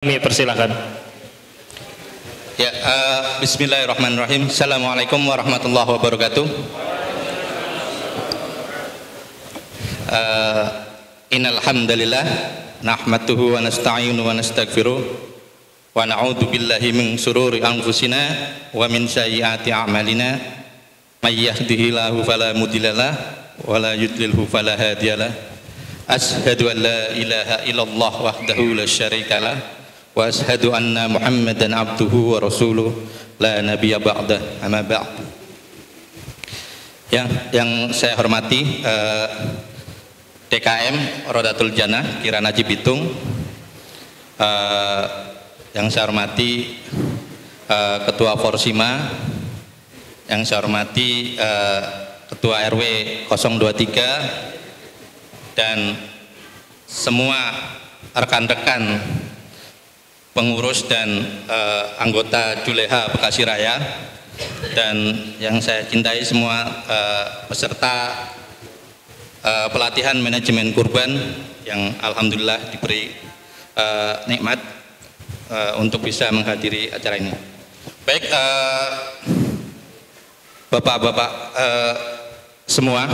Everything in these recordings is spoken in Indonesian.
Persilakan. Ya, bismillahirrahmanirrahim. Assalamualaikum warahmatullahi wabarakatuh. Innal hamdalillah nahmaduhu wa nasta'inu wa nastaghfiruh wa na'udzu billahi min shururi anfusina wa min sayyiati a'malina may yahdihillahu fala mudhillalah wa la yudlilhu fala hadiyalah. Asyhadu an la ilaha illallah wahdahu la syarikalah wa ashhadu anna Muhammadan abduhu wa rasuluh la nabiyya ba'dah amma ba'd. Yang saya hormati DKM Rodatul Jannah Kirana Cibitung, yang saya hormati Ketua Forsima, yang saya hormati Ketua RW 023 dan semua rekan-rekan pengurus dan anggota Juleha Bekasi Raya, dan yang saya cintai semua peserta pelatihan manajemen kurban yang alhamdulillah diberi nikmat untuk bisa menghadiri acara ini. Baik, bapak-bapak semua,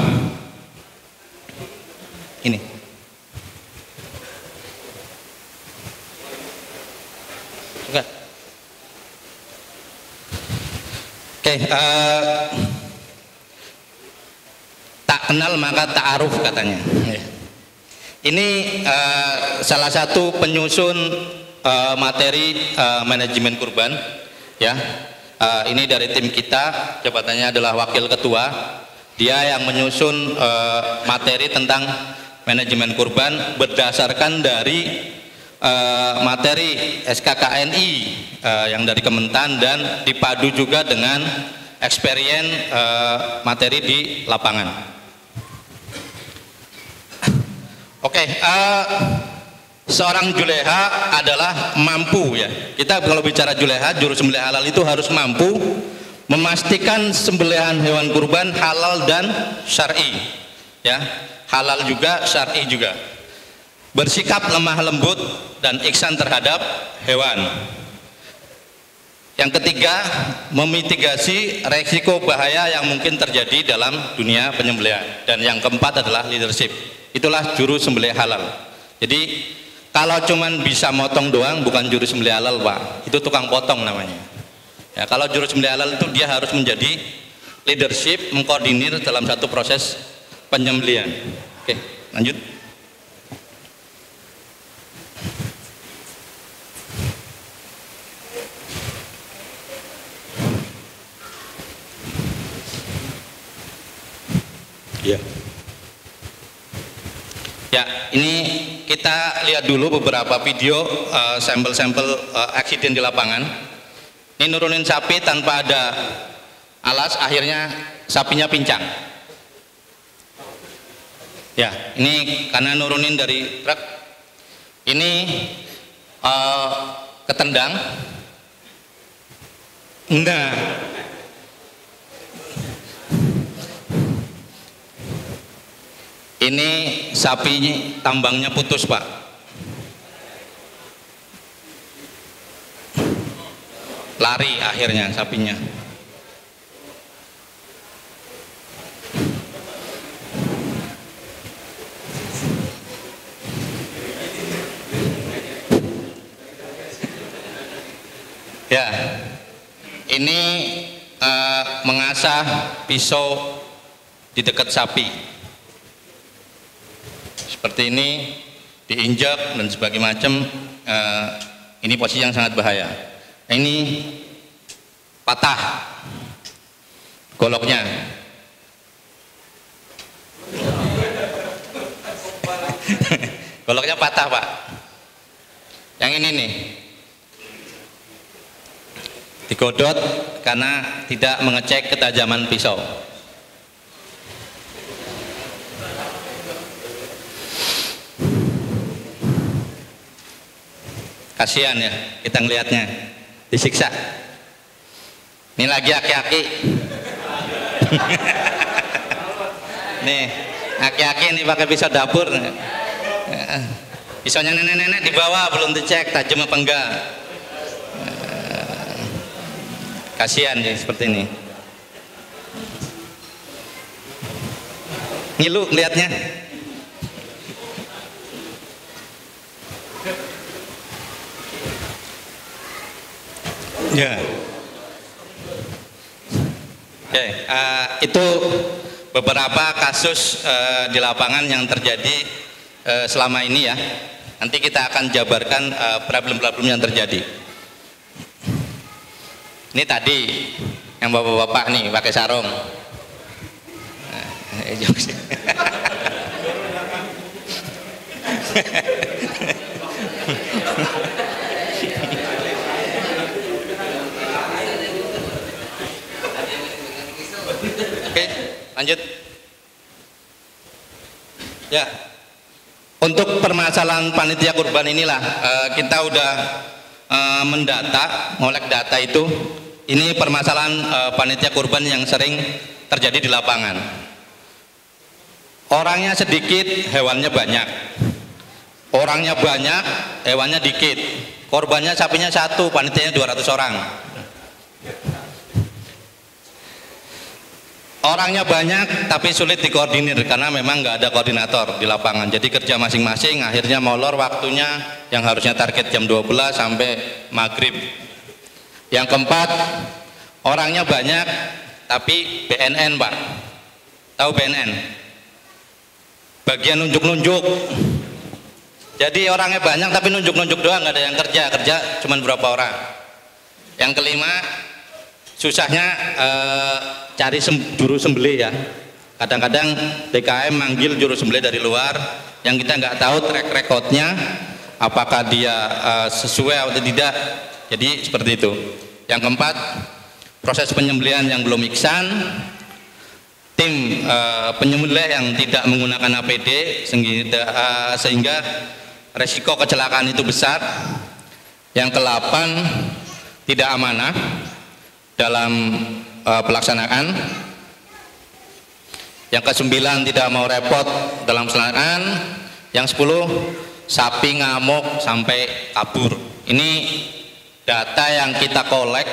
ini tak kenal maka ta'aruf katanya. Ini salah satu penyusun materi manajemen kurban, ya. Ini dari tim kita, jabatannya adalah wakil ketua. Dia yang menyusun materi tentang manajemen kurban berdasarkan dari materi SKKNI yang dari Kementan dan dipadu juga dengan experience materi di lapangan. Oke, seorang juleha adalah mampu, ya. Kita kalau bicara juleha, juru sembelih halal itu harus mampu memastikan sembelihan hewan kurban halal dan syar'i, ya. Halal juga, syar'i juga. Bersikap lemah lembut dan ihsan terhadap hewan. Yang ketiga, memitigasi resiko bahaya yang mungkin terjadi dalam dunia penyembelihan. Dan yang keempat adalah leadership. Itulah juru sembelih halal. Jadi kalau cuman bisa motong doang bukan juru sembelih halal, Pak. Itu tukang potong namanya. Ya, kalau juru sembelih halal itu dia harus menjadi leadership, mengkoordinir dalam satu proses penyembelihan. Oke, lanjut. Ya, ini kita lihat dulu beberapa video sampel-sampel aksiden di lapangan. Ini nurunin sapi tanpa ada alas, akhirnya sapinya pincang. Ya, ini karena nurunin dari truk. Ini ketendang. Nah, ini sapi tambangnya putus, Pak. Lari akhirnya sapinya. Ya, ini mengasah pisau di dekat sapi. Seperti ini, diinjak dan sebagainya macam. Ini posisi yang sangat bahaya. Ini patah goloknya. Goloknya patah, Pak. Yang ini nih digodot karena tidak mengecek ketajaman pisau. Kasihan ya kita ngelihatnya disiksa. Ini lagi aki-aki. Nih aki-aki ini pakai pisau dapur. Pisaunya nenek-nenek di bawah belum dicek tajam apa enggak. Kasihan ya seperti ini. Ngilu lihatnya. Ya. Oke, itu beberapa kasus di lapangan yang terjadi selama ini ya. Nanti kita akan jabarkan problem-problem yang terjadi. Ini tadi yang bapak-bapak nih pakai sarung. Oke, lanjut. Ya, untuk permasalahan panitia kurban inilah kita udah mendata, ngolek data itu. Ini permasalahan panitia kurban yang sering terjadi di lapangan. Orangnya sedikit, hewannya banyak. Orangnya banyak, hewannya dikit. Korbannya sapinya 1, panitianya 200 orang. Orangnya banyak tapi sulit dikoordinir karena memang nggak ada koordinator di lapangan. Jadi kerja masing-masing, akhirnya molor waktunya yang harusnya target jam 12 sampai maghrib. Yang keempat, orangnya banyak tapi BNN Pak. Tahu BNN? Bagian nunjuk-nunjuk. Jadi orangnya banyak tapi nunjuk-nunjuk doang, nggak ada yang kerja cuma berapa orang. Yang kelima, susahnya cari juru sembelih ya. Kadang-kadang DKM manggil juru sembelih dari luar yang kita nggak tahu track recordnya apakah dia sesuai atau tidak. Jadi seperti itu. Yang keempat, proses penyembelihan yang belum iksan, tim penyembelih yang tidak menggunakan APD sehingga resiko kecelakaan itu besar. Yang ke-8, tidak amanah dalam pelaksanaan. Yang ke-9, tidak mau repot dalam pelaksanaan. Yang 10, sapi ngamuk sampai kabur. Ini data yang kita kolek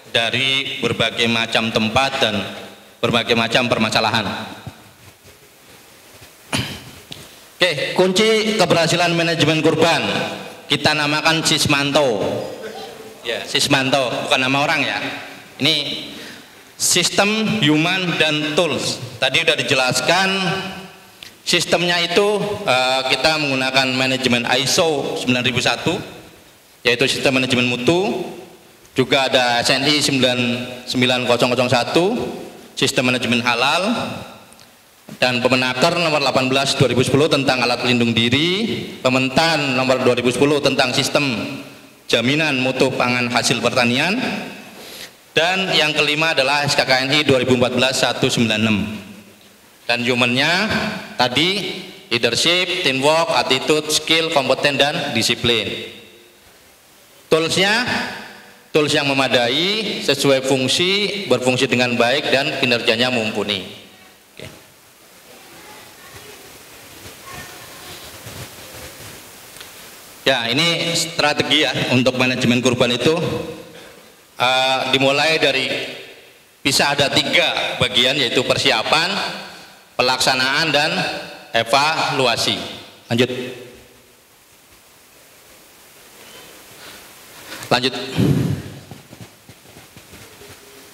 dari berbagai macam tempat dan berbagai macam permasalahan. Oke, kunci keberhasilan manajemen kurban kita namakan Sismanto. Ya, Sismanto bukan nama orang ya. Ini sistem, human, dan tools. Tadi sudah dijelaskan sistemnya itu kita menggunakan manajemen ISO 9001, yaitu sistem manajemen mutu. Juga ada SNI 99001, sistem manajemen halal, dan Pemenaker nomor 18 2010 tentang alat pelindung diri, Pementan nomor 2010 tentang sistem jaminan mutu pangan hasil pertanian, dan yang kelima adalah SKKNI 2014-196. Dan humannya tadi leadership, teamwork, attitude, skill, kompeten, dan disiplin. Toolsnya, tools yang memadai, sesuai fungsi, berfungsi dengan baik, dan kinerjanya mumpuni. Oke. Ya, ini strategi ya untuk manajemen kurban itu dimulai dari bisa ada 3 bagian, yaitu persiapan, pelaksanaan, dan evaluasi. Lanjut.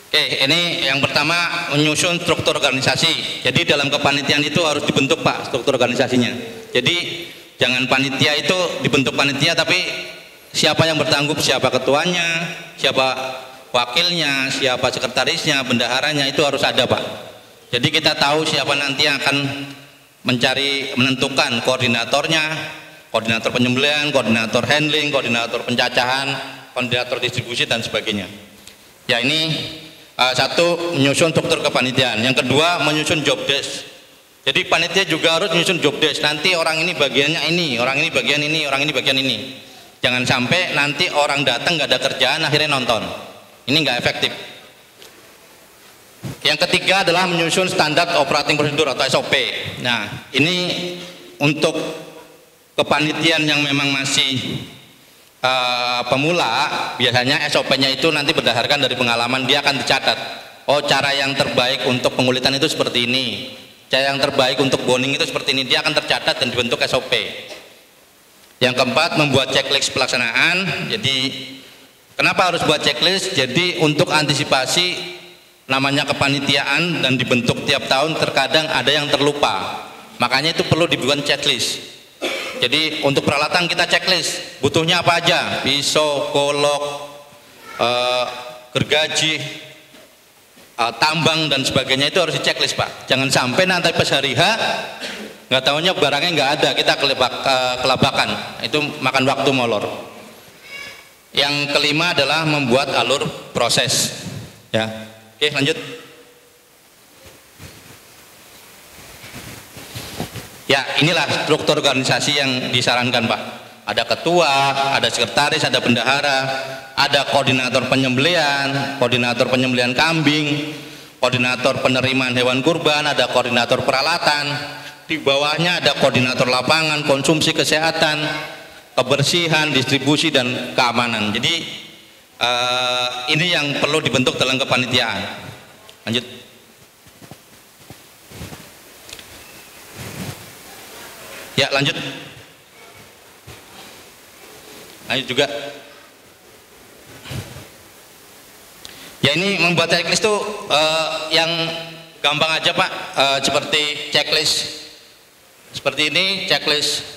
Oke, ini yang pertama, menyusun struktur organisasi. Jadi dalam kepanitiaan itu harus dibentuk Pak struktur organisasinya. Jadi jangan panitia itu dibentuk panitia tapi siapa yang bertanggung, siapa ketuanya, siapa wakilnya, siapa sekretarisnya, bendaharanya, itu harus ada Pak. Jadi kita tahu siapa nanti yang akan menentukan koordinatornya, koordinator penyembelihan, koordinator handling, koordinator pencacahan, koordinator distribusi, dan sebagainya. Ya, ini satu, menyusun struktur kepanitiaan. Yang kedua, menyusun job desk. Jadi panitia juga harus menyusun job desk. Nanti orang ini bagiannya ini, orang ini bagian ini, orang ini bagian ini. Jangan sampai nanti orang datang nggak ada kerjaan akhirnya nonton. Ini nggak efektif. Yang ketiga adalah menyusun standar operating procedure atau SOP. Nah, ini untuk kepanitiaan yang memang masih pemula, biasanya SOP-nya itu nanti berdasarkan dari pengalaman, dia akan dicatat. Oh, cara yang terbaik untuk pengulitan itu seperti ini, cara yang terbaik untuk bonding itu seperti ini, dia akan tercatat dan dibentuk SOP. Yang keempat, membuat checklist pelaksanaan. Jadi kenapa harus buat checklist? Jadi untuk antisipasi namanya kepanitiaan dan dibentuk tiap tahun, terkadang ada yang terlupa, makanya itu perlu dibuat checklist. Jadi untuk peralatan kita checklist, butuhnya apa aja, pisau, golok, gergaji, tambang dan sebagainya, itu harus diceklis Pak. Jangan sampai nanti pas hari H nggak tahunya barangnya nggak ada, kita kelabakan, itu makan waktu molor. Yang kelima adalah membuat alur proses. Ya, oke lanjut. Ya, inilah struktur organisasi yang disarankan Pak. Ada ketua, ada sekretaris, ada bendahara, ada koordinator penyembelihan kambing, koordinator penerimaan hewan kurban, ada koordinator peralatan, di bawahnya ada koordinator lapangan, konsumsi kesehatan, kebersihan, distribusi, dan keamanan. Jadi ini yang perlu dibentuk dalam kepanitiaan. Lanjut. Ya, lanjut. Lanjut juga. Ya, ini membuat checklist itu yang gampang aja Pak, seperti checklist seperti ini, checklist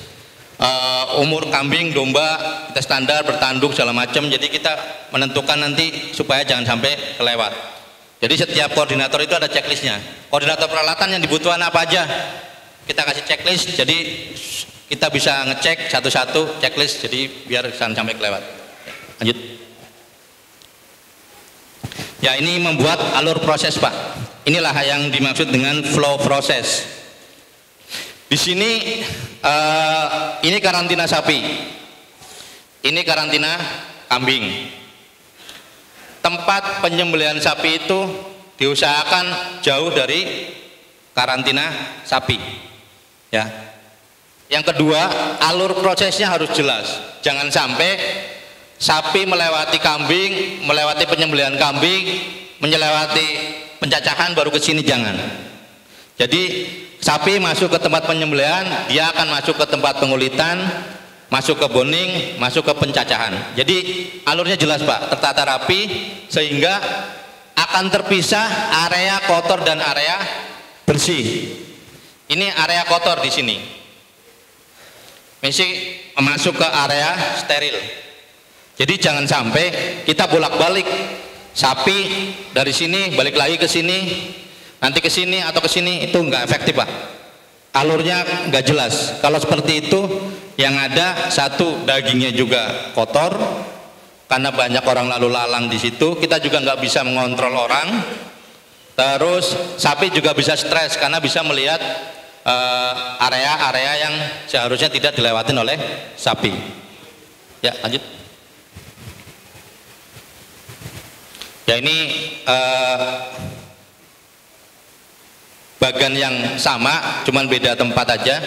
umur kambing, domba, kita standar, bertanduk, segala macam. Jadi kita menentukan nanti supaya jangan sampai kelewat. Jadi setiap koordinator itu ada checklistnya. Koordinator peralatan yang dibutuhkan apa aja, kita kasih checklist, jadi kita bisa ngecek satu-satu checklist, jadi biar jangan sampai kelewat. Lanjut. Ya, ini membuat alur proses Pak. Inilah yang dimaksud dengan flow proses. Di sini ini karantina sapi, ini karantina kambing. Tempat penyembelihan sapi itu diusahakan jauh dari karantina sapi. Ya. Yang kedua, alur prosesnya harus jelas. Jangan sampai sapi melewati kambing, melewati penyembelihan kambing, melewati pencacahan baru ke sini, jangan. Jadi sapi masuk ke tempat penyembelihan, dia akan masuk ke tempat pengulitan, masuk ke bonding, masuk ke pencacahan. Jadi alurnya jelas Pak, tertata rapi, sehingga akan terpisah area kotor dan area bersih. Ini area kotor di sini, mesti masuk ke area steril. Jadi jangan sampai kita bolak-balik sapi dari sini balik lagi ke sini, nanti ke sini atau ke sini, itu nggak efektif Pak. Alurnya nggak jelas. Kalau seperti itu, yang ada satu, dagingnya juga kotor karena banyak orang lalu lalang di situ. Kita juga nggak bisa mengontrol orang. Terus sapi juga bisa stres karena bisa melihat area-area yang seharusnya tidak dilewatin oleh sapi. Ya, lanjut. Ya, ini bagan yang sama, cuman beda tempat aja,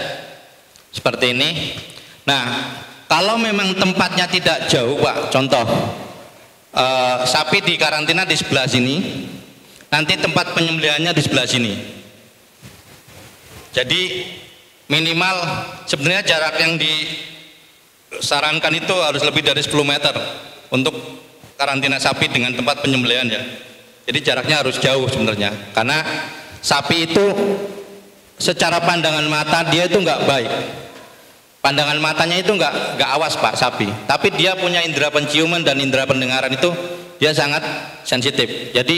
seperti ini. Nah, kalau memang tempatnya tidak jauh Pak, contoh sapi di karantina di sebelah sini, nanti tempat penyembelihannya di sebelah sini. Jadi minimal sebenarnya jarak yang disarankan itu harus lebih dari 10 meter untuk karantina sapi dengan tempat penyembelihan ya. Jadi jaraknya harus jauh sebenarnya, karena sapi itu secara pandangan mata dia itu nggak baik. Pandangan matanya itu nggak awas Pak sapi, tapi dia punya indera penciuman dan indera pendengaran itu dia sangat sensitif. Jadi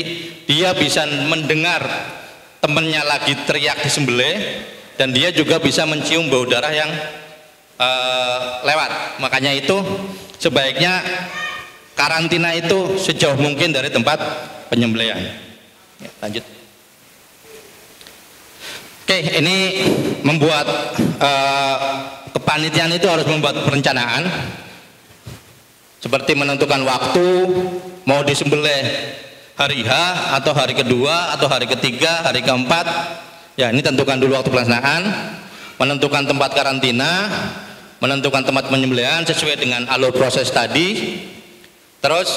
dia bisa mendengar temennya lagi teriak disembelih, dan dia juga bisa mencium bau darah yang lewat. Makanya itu sebaiknya karantina itu sejauh mungkin dari tempat penyembelihan. Ya, lanjut. Oke, ini membuat kepanitiaan itu harus membuat perencanaan, seperti menentukan waktu, mau disembelih hari H atau hari kedua atau hari ketiga, hari keempat. Ya, ini tentukan dulu waktu pelaksanaan, menentukan tempat karantina, menentukan tempat penyembelihan sesuai dengan alur proses tadi, terus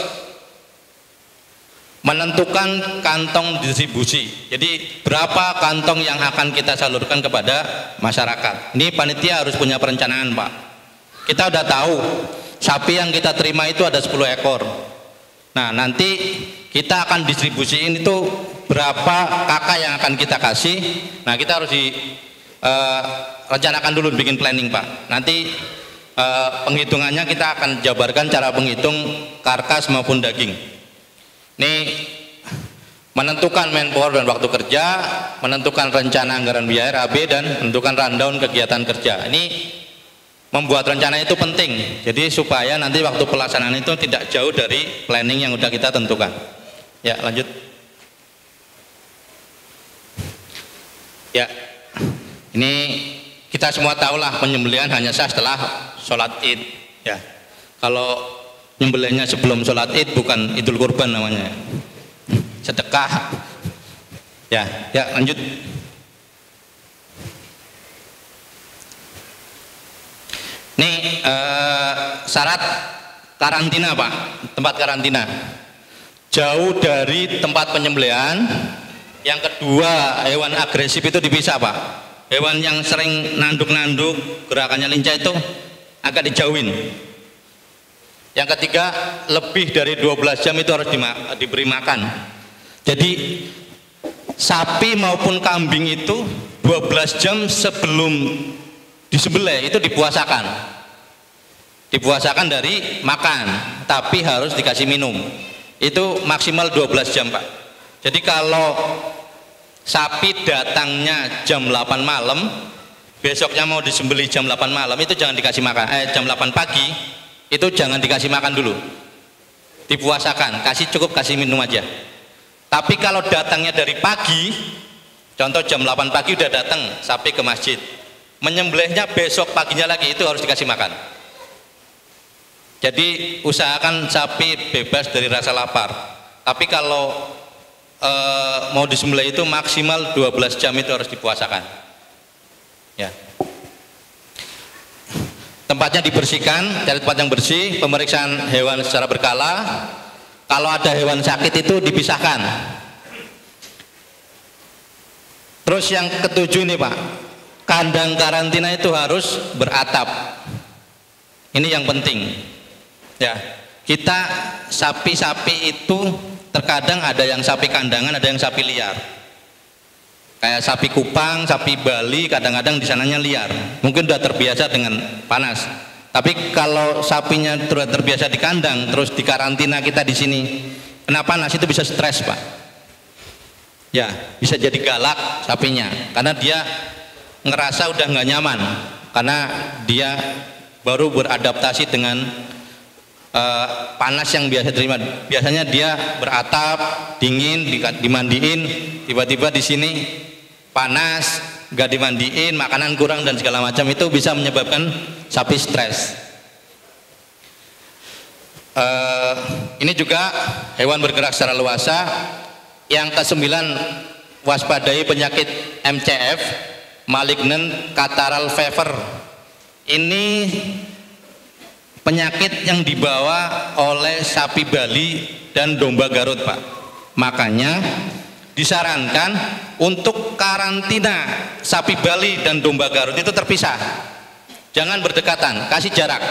menentukan kantong distribusi. Jadi berapa kantong yang akan kita salurkan kepada masyarakat. Ini panitia harus punya perencanaan, Pak. Kita udah tahu sapi yang kita terima itu ada 10 ekor. Nah, nanti kita akan distribusiin itu berapa kakak yang akan kita kasih. Nah, kita harus rencanakan dulu, bikin planning, Pak. Nanti penghitungannya kita akan jabarkan cara penghitung karkas maupun daging. Ini menentukan manpower dan waktu kerja, menentukan rencana anggaran biaya RAB, dan menentukan rundown kegiatan kerja. Ini membuat rencana itu penting, jadi supaya nanti waktu pelaksanaan itu tidak jauh dari planning yang sudah kita tentukan. Ya, lanjut. Ya, ini kita semua tahulah penyembelihan hanya sah setelah sholat Id. Ya, kalau nyembelihnya sebelum sholat Id bukan Idul Kurban namanya, sedekah. Ya, lanjut. Nih syarat karantina, Pak. Tempat karantina jauh dari tempat penyembelihan. Yang kedua, hewan agresif itu dipisah, Pak. Hewan yang sering nanduk-nanduk, gerakannya lincah itu agak dijauhin. Yang ketiga, lebih dari 12 jam itu harus diberi makan. Jadi sapi maupun kambing itu 12 jam sebelum disembelih itu dipuasakan. Dipuasakan dari makan, tapi harus dikasih minum. Itu maksimal 12 jam, Pak. Jadi kalau sapi datangnya jam 8 malam, besoknya mau disembelih jam 8 malam, itu jangan dikasih makan. Jam 8 pagi itu jangan dikasih makan dulu, dipuasakan, cukup kasih minum aja. Tapi kalau datangnya dari pagi, contoh jam 8 pagi udah datang sapi ke masjid, menyembelihnya besok paginya lagi, itu harus dikasih makan. Jadi usahakan sapi bebas dari rasa lapar. Tapi kalau mau disembelih itu maksimal 12 jam itu harus dipuasakan. Ya. Tempatnya dibersihkan, cari tempat yang bersih, pemeriksaan hewan secara berkala. Kalau ada hewan sakit itu dipisahkan. Terus yang ketujuh ini, Pak, kandang karantina itu harus beratap. Ini yang penting. Ya, kita sapi-sapi itu terkadang ada yang sapi kandangan, ada yang sapi liar. Kayak sapi Kupang, sapi Bali, kadang-kadang di sananya liar. Mungkin sudah terbiasa dengan panas. Tapi kalau sapinya sudah terbiasa di kandang, terus di karantina kita di sini, kena panas itu bisa stres, Pak. Ya, bisa jadi galak sapinya, karena dia ngerasa udah nggak nyaman, karena dia baru beradaptasi dengan panas yang biasa terima. Biasanya dia beratap, dingin, dimandiin, tiba-tiba di sini panas, nggak dimandiin, makanan kurang dan segala macam, itu bisa menyebabkan sapi stres. Ini juga hewan bergerak secara luasa. Yang ke-9, waspadai penyakit MCF, malignant catarrhal fever. Ini penyakit yang dibawa oleh sapi Bali dan domba Garut, Pak. Makanya disarankan untuk karantina sapi Bali dan domba Garut itu terpisah, jangan berdekatan, kasih jarak.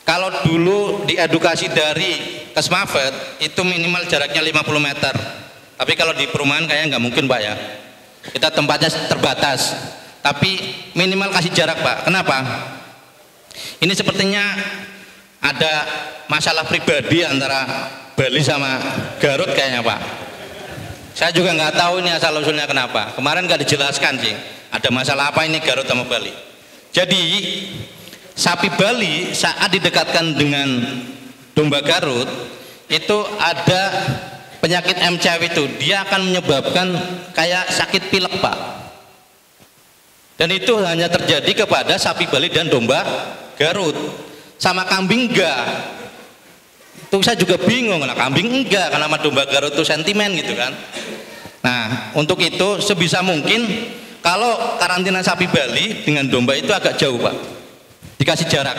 Kalau dulu diedukasi dari Kesmafet itu minimal jaraknya 50 meter, tapi kalau di perumahan kayaknya nggak mungkin, Pak, ya. Kita tempatnya terbatas, tapi minimal kasih jarak, Pak. Kenapa? Ini sepertinya ada masalah pribadi antara Bali sama Garut kayaknya, Pak. Saya juga nggak tahu ini asal usulnya kenapa. Kemarin nggak dijelaskan sih, ada masalah apa ini Garut sama Bali. Jadi sapi Bali saat didekatkan dengan domba Garut itu ada penyakit MCV itu, dia akan menyebabkan kayak sakit pilek, Pak. Dan itu hanya terjadi kepada sapi Bali dan domba Garut. Sama kambing enggak. Itu saya juga bingung, nah kambing enggak, karena sama domba Garut itu sentimen gitu kan. Nah, untuk itu sebisa mungkin kalau karantina sapi Bali dengan domba itu agak jauh, Pak. dikasih jarak.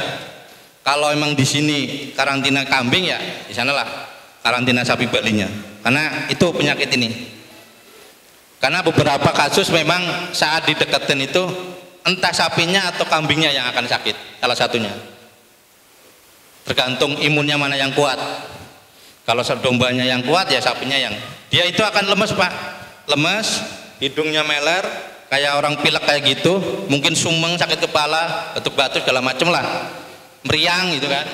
Kalau emang di sini karantina kambing ya di sanalah karantina sapi balinya. Karena itu penyakit ini. Karena beberapa kasus memang saat dideketin itu entah sapinya atau kambingnya yang akan sakit, salah satunya. Tergantung imunnya mana yang kuat. Kalau dombanya yang kuat ya sapinya yang dia itu akan lemes Pak, lemes, hidungnya meler, kayak orang pilek kayak gitu, mungkin sumeng, sakit kepala, batuk-batuk segala macem lah, meriang gitu kan.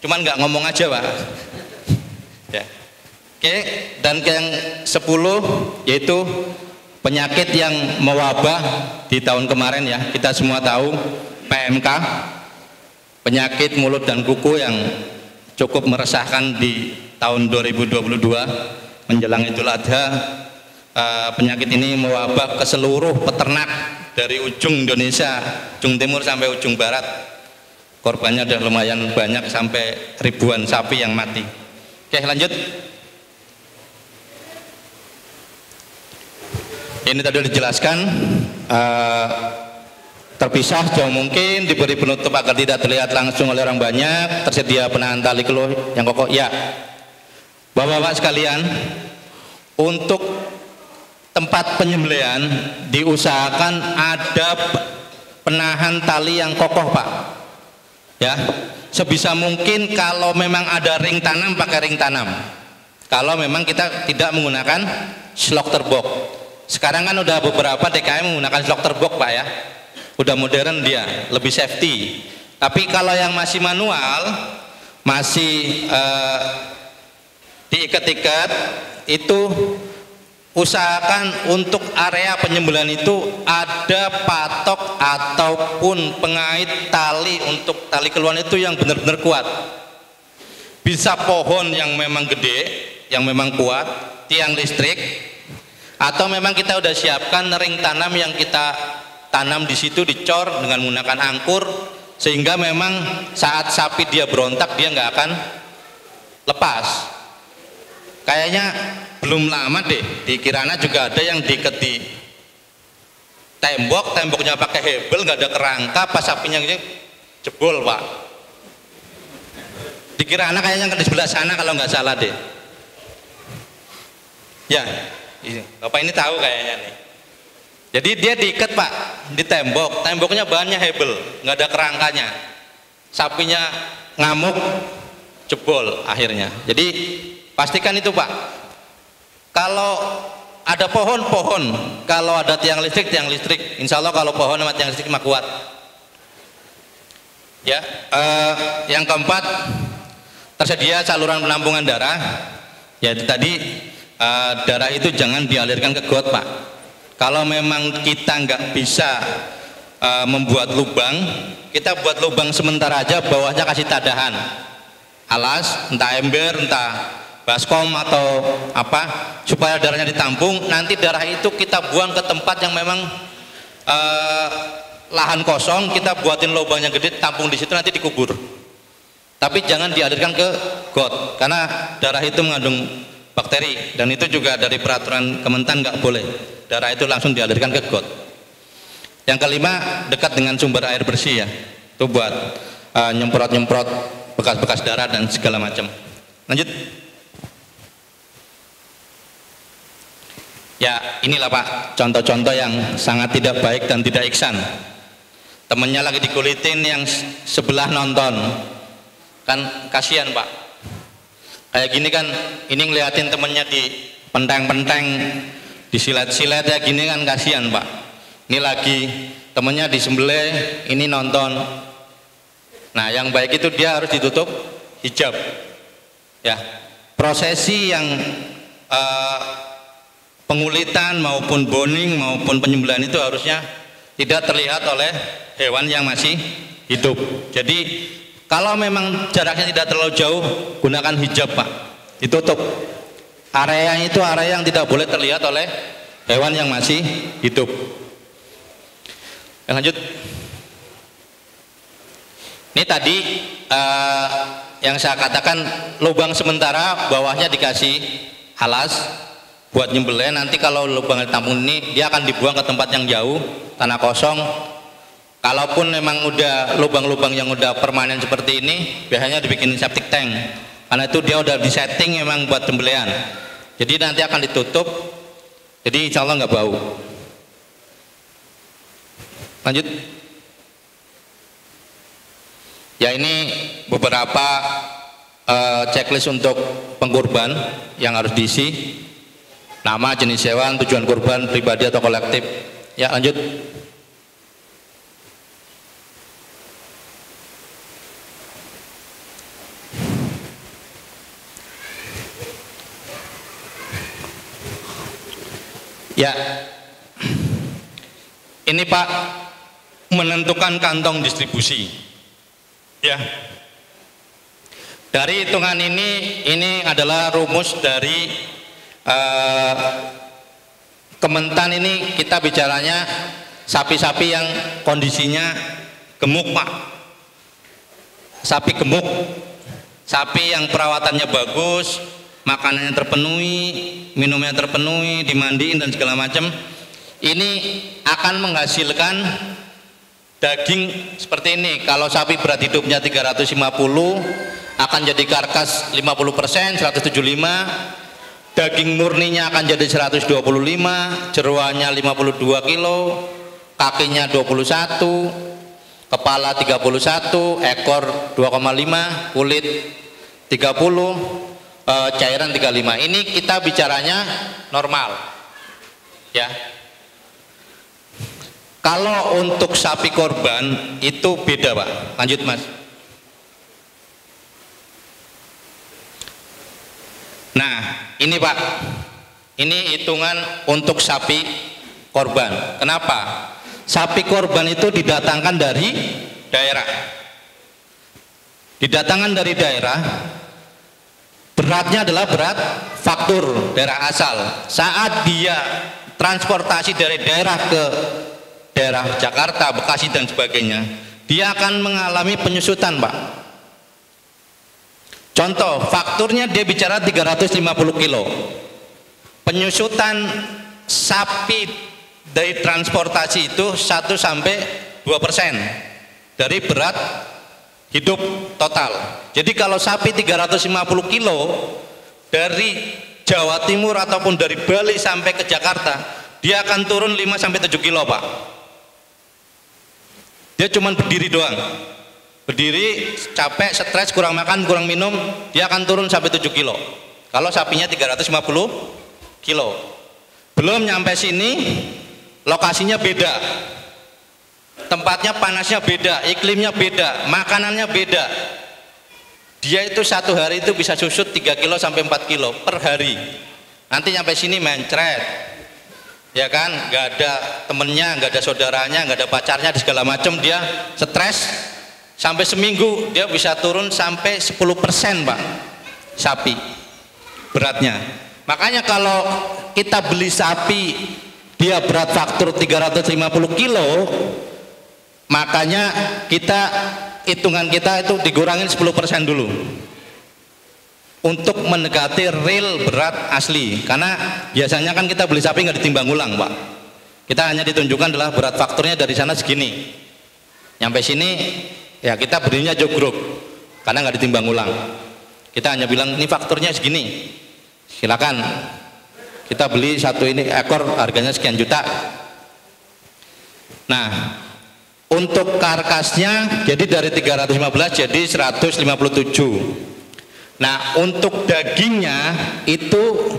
Cuman nggak ngomong aja Pak. Ya. Oke, dan yang 10 yaitu penyakit yang mewabah di tahun kemarin ya, kita semua tahu PMK, penyakit mulut dan kuku yang cukup meresahkan di tahun 2022 menjelang Idul Adha. Penyakit ini mewabah ke seluruh peternak dari ujung Indonesia, ujung timur sampai ujung barat. Korbannya sudah lumayan banyak, sampai ribuan sapi yang mati. Oke, lanjut. Ini tadi dijelaskan, terpisah jauh mungkin, diberi penutup agar tidak terlihat langsung oleh orang banyak, tersedia penahan tali keluh yang kokoh. Ya, Bapak-bapak sekalian, untuk tempat penyembelihan diusahakan ada penahan tali yang kokoh Pak. Ya, sebisa mungkin kalau memang ada ring tanam, pakai ring tanam. Kalau memang kita tidak menggunakan slaughter box. Sekarang kan udah beberapa DKM menggunakan slaughter box Pak ya, udah modern dia, lebih safety. Tapi kalau yang masih manual, masih diikat-ikat, itu usahakan untuk area penyembelihan itu ada patok ataupun pengait tali untuk tali keluar itu yang benar-benar kuat. Bisa pohon yang memang gede, yang memang kuat, tiang listrik, atau memang kita udah siapkan ring tanam yang kita tanam di situ, dicor dengan menggunakan angkur, sehingga memang saat sapi dia berontak dia nggak akan lepas. Kayaknya belum lama deh di Kirana juga ada yang diikat di tembok, temboknya pakai hebel, nggak ada kerangka, pas sapinya gitu jebol Pak. Di Kirana kayaknya di sebelah sana kalau nggak salah deh. Ya. Bapak ini tahu kayaknya nih. Jadi dia diikat Pak di tembok, temboknya bahannya hebel, nggak ada kerangkanya. Sapinya ngamuk, jebol akhirnya. Jadi pastikan itu Pak. Kalau ada pohon, kalau ada tiang listrik, insya Allah kalau pohon sama tiang listrik mah kuat. Ya, yang keempat, tersedia saluran penampungan darah. Yaitu tadi darah itu jangan dialirkan ke got Pak. Kalau memang kita nggak bisa membuat lubang, kita buat lubang sementara aja, bawahnya kasih tadahan, alas, entah ember, entah baskom atau apa, supaya darahnya ditampung. Nanti darah itu kita buang ke tempat yang memang lahan kosong, kita buatin lubangnya gede, tampung di situ, nanti dikubur. Tapi jangan dialirkan ke got, karena darah itu mengandung bakteri, dan itu juga dari peraturan Kementan nggak boleh darah itu langsung dialirkan ke got. Yang kelima, dekat dengan sumber air bersih ya, itu buat nyemprot-nyemprot bekas-bekas darah dan segala macam. Lanjut. Ya, inilah Pak contoh-contoh yang sangat tidak baik dan tidak ihsan. Temennya lagi dikulitin, yang sebelah nonton, kan kasihan Pak. Kayak gini kan, ini ngeliatin temennya di penteng-penteng, disilet-silet ya gini kan kasihan Pak. Ini lagi temennya disembelih, ini nonton. Nah yang baik itu dia harus ditutup hijab. Ya, prosesi yang pengulitan maupun boning maupun penyembelihan itu harusnya tidak terlihat oleh hewan yang masih hidup. Jadi kalau memang jaraknya tidak terlalu jauh, gunakan hijab Pak, ditutup. Area itu area yang tidak boleh terlihat oleh hewan yang masih hidup. Lanjut. Ini tadi yang saya katakan, lubang sementara, bawahnya dikasih alas buat nyembelih. Nanti kalau lubang ditampung ini, dia akan dibuang ke tempat yang jauh, tanah kosong. Kalaupun memang udah lubang-lubang yang udah permanen seperti ini, biasanya dibikin septic tank. Karena itu dia udah disetting memang buat sembelihan. Jadi nanti akan ditutup. Jadi insya Allah nggak bau. Lanjut. Ya, ini beberapa checklist untuk pengkurban yang harus diisi. Nama, jenis hewan, tujuan kurban pribadi atau kolektif. Ya, lanjut. Ya, ini Pak, menentukan kantong distribusi. Ya, dari hitungan ini adalah rumus dari Kementan. Ini kita bicaranya sapi-sapi yang kondisinya gemuk Pak, sapi gemuk, sapi yang perawatannya bagus, makanannya terpenuhi, minumnya terpenuhi, dimandiin dan segala macam, ini akan menghasilkan daging seperti ini. Kalau sapi berat hidupnya 350 akan jadi karkas 50%, 175. Daging murninya akan jadi 125, jeroannya 52 kilo, kakinya 21, kepala 31, ekor 2,5, kulit 30, cairan 35. Ini kita bicaranya normal. Ya. Kalau untuk sapi korban itu beda Pak. Lanjut Mas. Nah, ini Pak, ini hitungan untuk sapi korban. Kenapa? Sapi korban itu didatangkan dari daerah. Didatangkan dari daerah, beratnya adalah berat faktur daerah asal. Saat dia transportasi dari daerah ke daerah Jakarta, Bekasi dan sebagainya, dia akan mengalami penyusutan Pak. Contoh, fakturnya dia bicara 350 kilo. Penyusutan sapi dari transportasi itu 1 sampai 2% dari berat hidup total. Jadi kalau sapi 350 kilo dari Jawa Timur ataupun dari Bali sampai ke Jakarta, dia akan turun 5 sampai 7 kilo Pak. Dia cuma berdiri doang. Berdiri, capek, stres, kurang makan, kurang minum, dia akan turun sampai 7 kilo. Kalau sapinya 350 kilo. Belum nyampe sini, lokasinya beda. Tempatnya panasnya beda, iklimnya beda, makanannya beda. Dia itu satu hari itu bisa susut 3 kilo sampai 4 kilo per hari. Nanti nyampe sini mencret. Ya kan, nggak ada temennya, nggak ada saudaranya, nggak ada pacarnya, segala macam, dia stres. Sampai seminggu dia bisa turun sampai 10% Pak sapi beratnya. Makanya kalau kita beli sapi dia berat faktur 350 kilo, makanya kita hitungan kita itu digurangin 10% dulu untuk mendekati real berat asli. Karena biasanya kan kita beli sapi nggak ditimbang ulang Pak, kita hanya ditunjukkan adalah berat fakturnya dari sana segini, nyampe sini ya kita berinya jogrok karena nggak ditimbang ulang. Kita hanya bilang ini fakturnya segini, silakan kita beli satu ini ekor harganya sekian juta. Nah, untuk karkasnya jadi dari 315 jadi 157. Nah, untuk dagingnya itu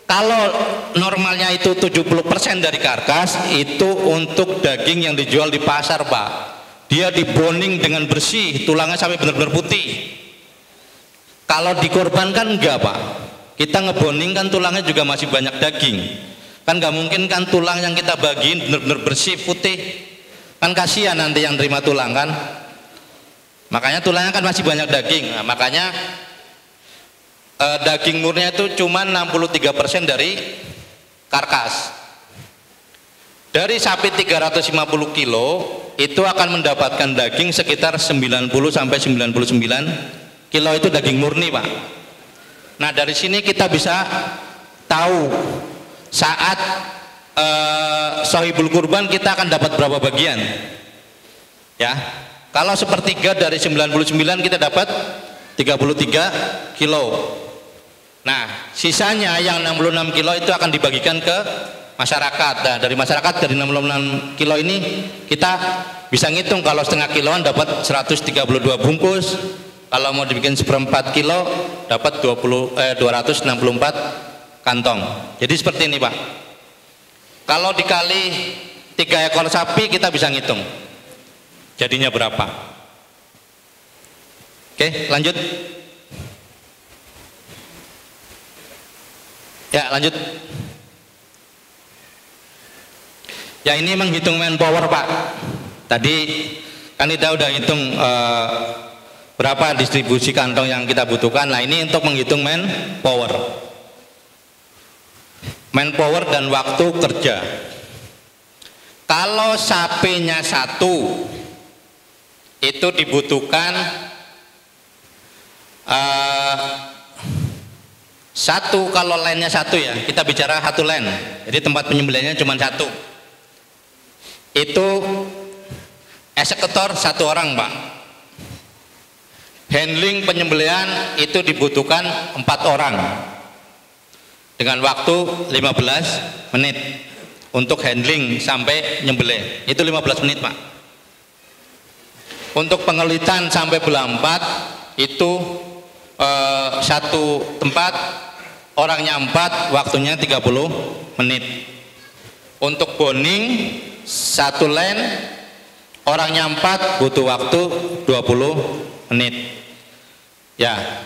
kalau normalnya itu 70% dari karkas, itu untuk daging yang dijual di pasar Pak. Dia diboning dengan bersih, tulangnya sampai benar-benar putih. Kalau dikorbankan enggak Pak, kita ngeboning kan tulangnya juga masih banyak daging. Kan nggak mungkin kan tulang yang kita bagiin benar-benar bersih putih, kan kasihan nanti yang terima tulang kan. Makanya tulangnya kan masih banyak daging. Nah, makanya daging murninya itu cuma 63% dari karkas. Dari sapi 350 kilo itu akan mendapatkan daging sekitar 90 sampai 99 kilo, itu daging murni Pak. Nah, dari sini kita bisa tahu saat sohibul kurban kita akan dapat berapa bagian. Ya, kalau sepertiga dari 99 kita dapat 33 kilo. Nah, sisanya yang 66 kilo itu akan dibagikan ke masyarakat. Nah, dari masyarakat dari 66 kilo ini kita bisa ngitung, kalau setengah kiloan dapat 132 bungkus, kalau mau dibikin seperempat kilo dapat 264 kantong. Jadi seperti ini Pak. Kalau dikali 3 ekor sapi kita bisa ngitung jadinya berapa. Oke, lanjut. Ya, lanjut. Ya, ini menghitung manpower Pak. Tadi kan kita udah hitung berapa distribusi kantong yang kita butuhkan. Nah, ini untuk menghitung manpower dan waktu kerja. Kalau sapinya satu itu dibutuhkan satu, kalau lainnya satu ya, kita bicara satu line, jadi tempat penyembelihannya cuma satu, itu eksekutor satu orang Pak. Handling penyembelihan itu dibutuhkan 4 orang dengan waktu 15 menit untuk handling sampai nyembelih, itu 15 menit Pak. Untuk pengulitan sampai belampat itu satu tempat orangnya 4, waktunya 30 menit. Untuk boning satu line orangnya 4, butuh waktu 20 menit. Ya,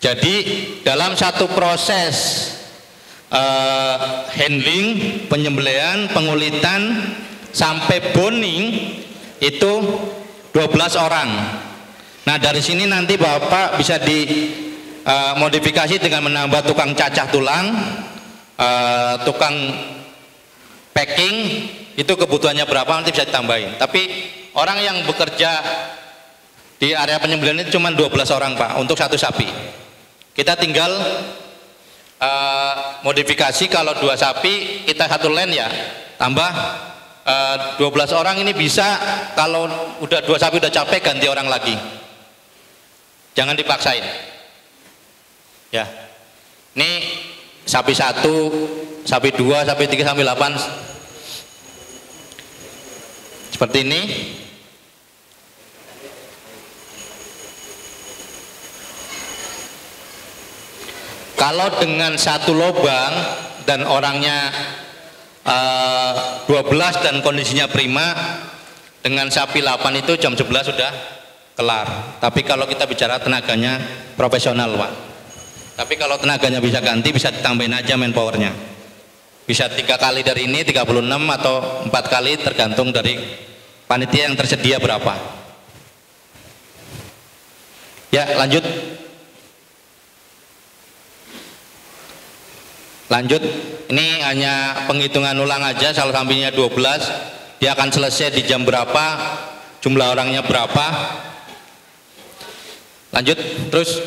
jadi dalam satu proses handling, penyembelihan, pengulitan sampai boning itu 12 orang. Nah, dari sini nanti Bapak bisa dimodifikasi dengan menambah tukang cacah tulang, tukang packing, itu kebutuhannya berapa nanti bisa ditambahin. Tapi orang yang bekerja di area penyembelihan itu cuma 12 orang Pak untuk satu sapi. Kita tinggal modifikasi, kalau 2 sapi kita satu line ya, tambah 12 orang ini bisa, kalau udah 2 sapi udah capek ganti orang lagi, jangan dipaksain ya. Ini sapi 1, sapi 2, sapi 3 sampai 8 seperti ini. Kalau dengan satu lubang dan orangnya 12 dan kondisinya prima, dengan sapi 8 itu jam 11 sudah kelar. Tapi kalau kita bicara tenaganya profesional Pak, tapi kalau tenaganya bisa ganti, bisa ditambahin aja manpowernya, bisa 3 kali dari ini 36 atau 4 kali tergantung dari panitia yang tersedia berapa. Ya, lanjut. Ini hanya penghitungan ulang aja. Kalau sampingnya 12, dia akan selesai di jam berapa, jumlah orangnya berapa. Lanjut, terus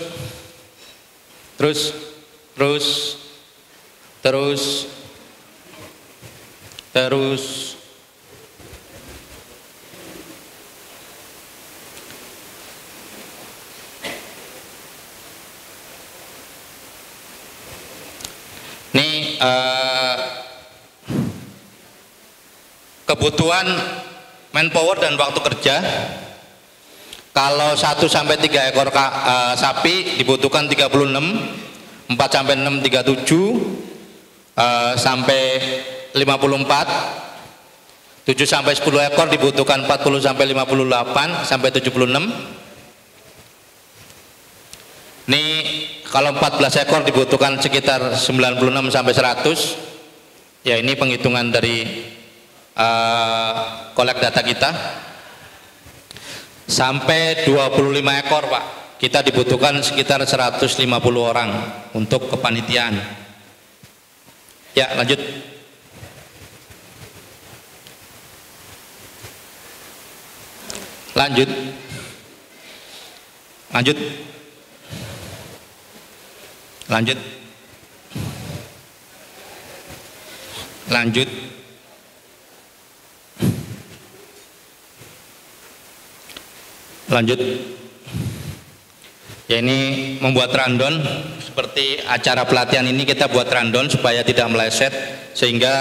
ini kebutuhan manpower dan waktu kerja. Kalau 1 sampai 3 ekor sapi dibutuhkan 36, 4 sampai 6 37, sampai 54, 7 sampai 10 ekor dibutuhkan 40 sampai 58 sampai 76. Ini kalau 14 ekor dibutuhkan sekitar 96 sampai 100. Ya, ini penghitungan dari kolek data kita. Sampai 25 ekor Pak, kita dibutuhkan sekitar 150 orang untuk kepanitiaan. Ya, lanjut. Lanjut. Lanjut. Ya, ini membuat randon. Seperti acara pelatihan ini kita buat randon supaya tidak meleset, sehingga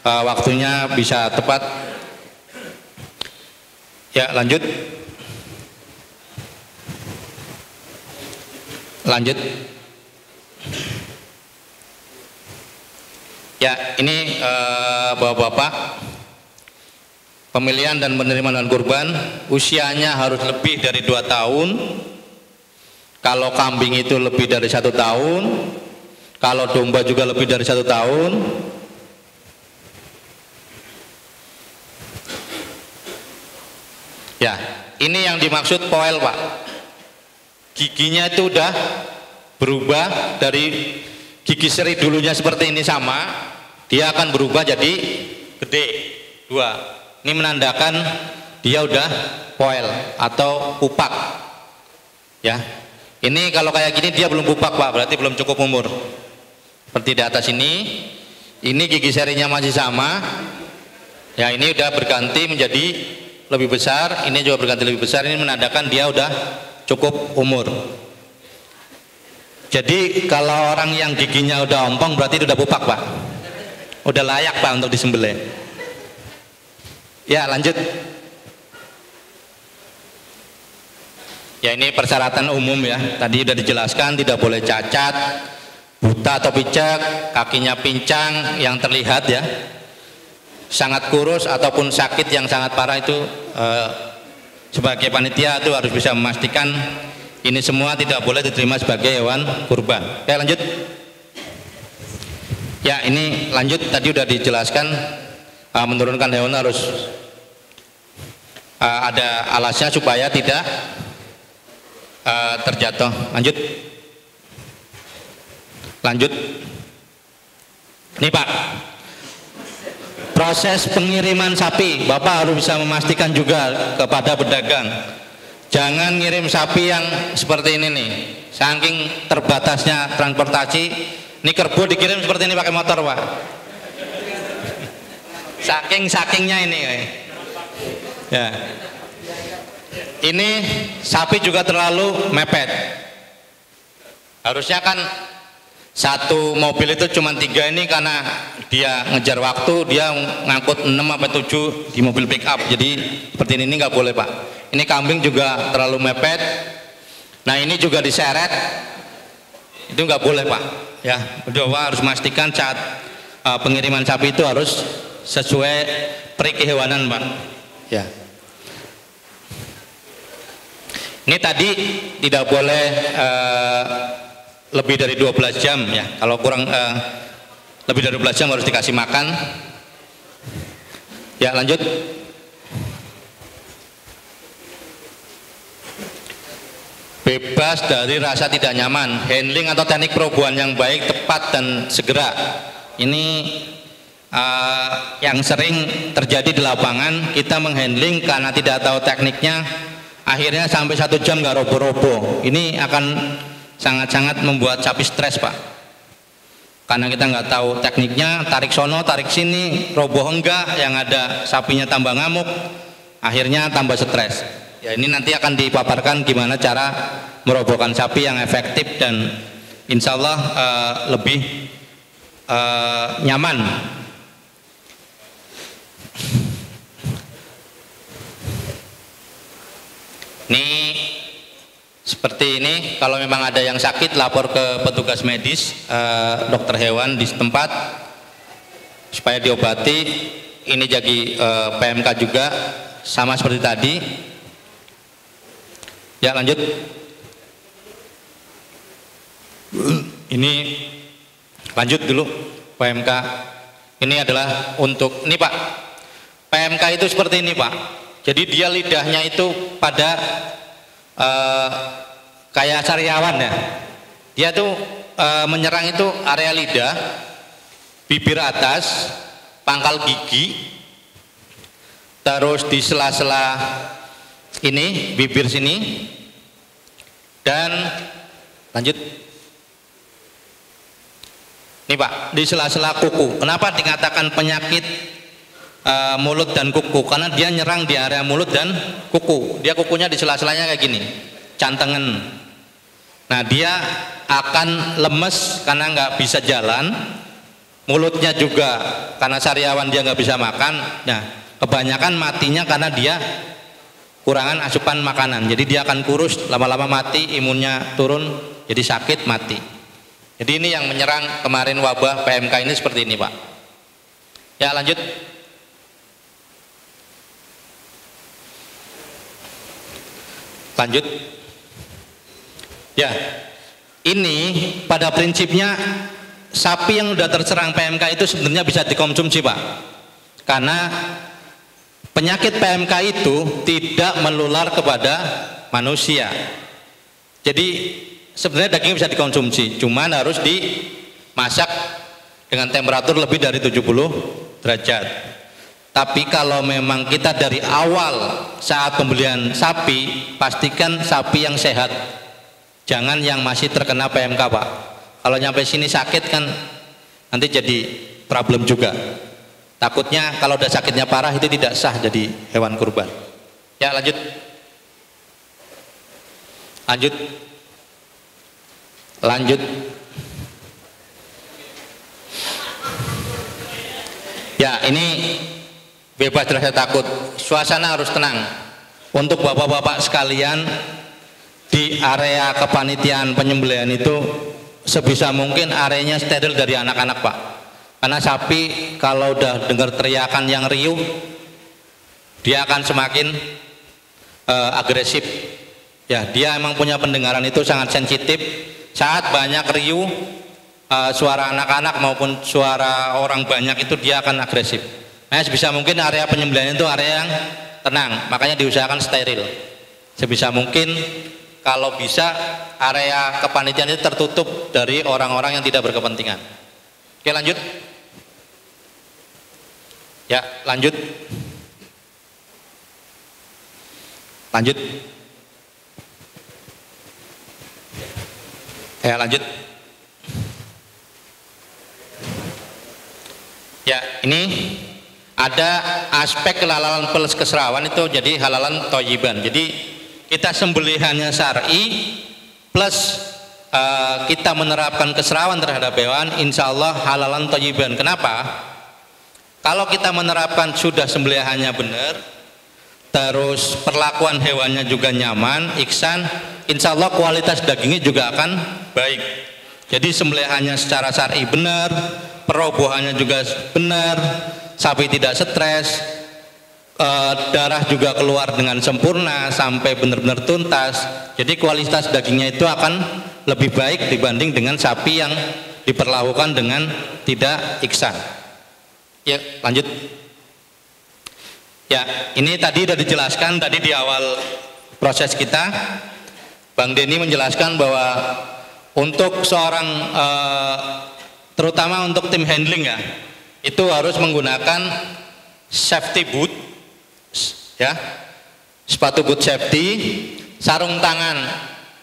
waktunya bisa tepat. Ya, lanjut. Lanjut. Ya, ini bapak-bapak, pemilihan dan penerimaan kurban usianya harus lebih dari 2 tahun. Kalau kambing itu lebih dari 1 tahun, kalau domba juga lebih dari 1 tahun. Ya, ini yang dimaksud poel, Pak. Giginya itu udah berubah dari gigi seri dulunya seperti ini sama, dia akan berubah jadi gede 2. Ini menandakan dia udah poel atau pupak. Ya, ini kalau kayak gini dia belum pupak, Pak, berarti belum cukup umur. Seperti di atas ini gigi serinya masih sama. Ya, ini udah berganti menjadi lebih besar, ini juga berganti lebih besar. Ini menandakan dia udah cukup umur. Jadi kalau orang yang giginya udah ompong berarti udah pupak, Pak. Udah layak, Pak, untuk disembelih. Ya, lanjut. Ya, ini persyaratan umum ya. Tadi udah dijelaskan, tidak boleh cacat, buta atau picek, kakinya pincang yang terlihat ya. Sangat kurus ataupun sakit yang sangat parah itu sebagai panitia itu harus bisa memastikan ini semua tidak boleh diterima sebagai hewan kurban. Oke, lanjut. Ya, ini lanjut, tadi udah dijelaskan menurunkan hewan harus ada alasnya supaya tidak terjatuh. Lanjut. Lanjut. Ini, Pak, proses pengiriman sapi, Bapak harus bisa memastikan juga kepada pedagang. Jangan ngirim sapi yang seperti ini nih. Saking terbatasnya transportasi, ini kerbau dikirim seperti ini pakai motor, Pak. Sakingnya ini. Ya. Ini sapi juga terlalu mepet. Harusnya kan satu mobil itu cuma 3, ini karena dia ngejar waktu, dia ngangkut 6 sampai 7 di mobil pick up. Jadi seperti ini nggak boleh, Pak. Ini kambing juga terlalu mepet. Nah, ini juga diseret, itu nggak boleh, Pak. Ya, Bapak harus memastikan saat pengiriman sapi itu harus sesuai peri kehewanan, Pak. Ya. Ini tadi tidak boleh lebih dari 12 jam ya. Kalau kurang lebih dari 12 jam harus dikasih makan. Ya, lanjut. Bebas dari rasa tidak nyaman, handling atau teknik perobohan yang baik, tepat dan segera. Ini yang sering terjadi di lapangan. Kita menghandling karena tidak tahu tekniknya, akhirnya sampai 1 jam nggak roboh-roboh. Ini akan sangat-sangat membuat sapi stres, Pak, karena kita nggak tahu tekniknya, tarik sono tarik sini, roboh enggak, yang ada sapinya tambah ngamuk, akhirnya tambah stres. Ya, ini nanti akan dipaparkan gimana cara merobohkan sapi yang efektif dan insya Allah lebih nyaman. Ini seperti ini, kalau memang ada yang sakit lapor ke petugas medis, dokter hewan di tempat supaya diobati. Ini jadi PMK juga sama seperti tadi. Ya, lanjut. Ini lanjut dulu PMK. Ini adalah untuk ini, Pak. PMK itu seperti ini, Pak. Jadi dia lidahnya itu pada kayak sariawan ya. Dia tuh menyerang itu area lidah, bibir atas, pangkal gigi, terus di sela-sela ini bibir sini, dan lanjut. Ini, Pak, di sela-sela kuku. Kenapa dikatakan penyakit mulut dan kuku, karena dia nyerang di area mulut dan kuku. Dia kukunya di sela-selanya kayak gini, cantengan. Nah, dia akan lemes karena nggak bisa jalan, mulutnya juga karena sariawan dia nggak bisa makan. Nah, kebanyakan matinya karena dia kurangan asupan makanan, jadi dia akan kurus, lama-lama mati, imunnya turun, jadi sakit, mati. Jadi ini yang menyerang kemarin wabah PMK ini seperti ini, Pak. Ya, lanjut. Lanjut. Ya, ini pada prinsipnya sapi yang sudah terserang PMK itu sebenarnya bisa dikonsumsi, Pak, karena penyakit PMK itu tidak menular kepada manusia. Jadi sebenarnya dagingnya bisa dikonsumsi, cuman harus dimasak dengan temperatur lebih dari 70 derajat. Tapi kalau memang kita dari awal saat pembelian sapi, pastikan sapi yang sehat, jangan yang masih terkena PMK, Pak. Kalau nyampe sini sakit kan nanti jadi problem juga. Takutnya kalau udah sakitnya parah itu tidak sah jadi hewan kurban. Ya, lanjut. Lanjut. Lanjut. Ya, ini bebas rasa takut. Suasana harus tenang. Untuk bapak-bapak sekalian, di area kepanitiaan penyembelihan itu sebisa mungkin areanya steril dari anak-anak, Pak. Karena sapi kalau udah dengar teriakan yang riuh, dia akan semakin agresif. Ya, dia emang punya pendengaran itu sangat sensitif. Saat banyak riuh, suara anak-anak maupun suara orang banyak itu dia akan agresif. Nah, sebisa mungkin area penyembelihan itu area yang tenang, makanya diusahakan steril. Sebisa mungkin kalau bisa area kepanitiaan itu tertutup dari orang-orang yang tidak berkepentingan. Oke, lanjut. Ya, lanjut. Lanjut. Ya, lanjut. Ya, ini ada aspek halalan plus keserawan itu jadi halalan thayyiban. Jadi kita sembelihannya syar'i plus kita menerapkan keserawan terhadap hewan, insya Allah halalan thayyiban. Kenapa? Kalau kita menerapkan sudah sembelihannya benar, terus perlakuan hewannya juga nyaman, ihsan, insya Allah kualitas dagingnya juga akan baik. Jadi sembelihannya secara syar'i benar, perobohannya juga benar, sapi tidak stres, darah juga keluar dengan sempurna sampai benar-benar tuntas. Jadi kualitas dagingnya itu akan lebih baik dibanding dengan sapi yang diperlakukan dengan tidak ihsan. Ya, lanjut. Ya, ini tadi sudah dijelaskan tadi di awal proses kita. Bang Denny menjelaskan bahwa untuk seorang terutama untuk tim handling ya, itu harus menggunakan safety boot, ya, sepatu boot safety, sarung tangan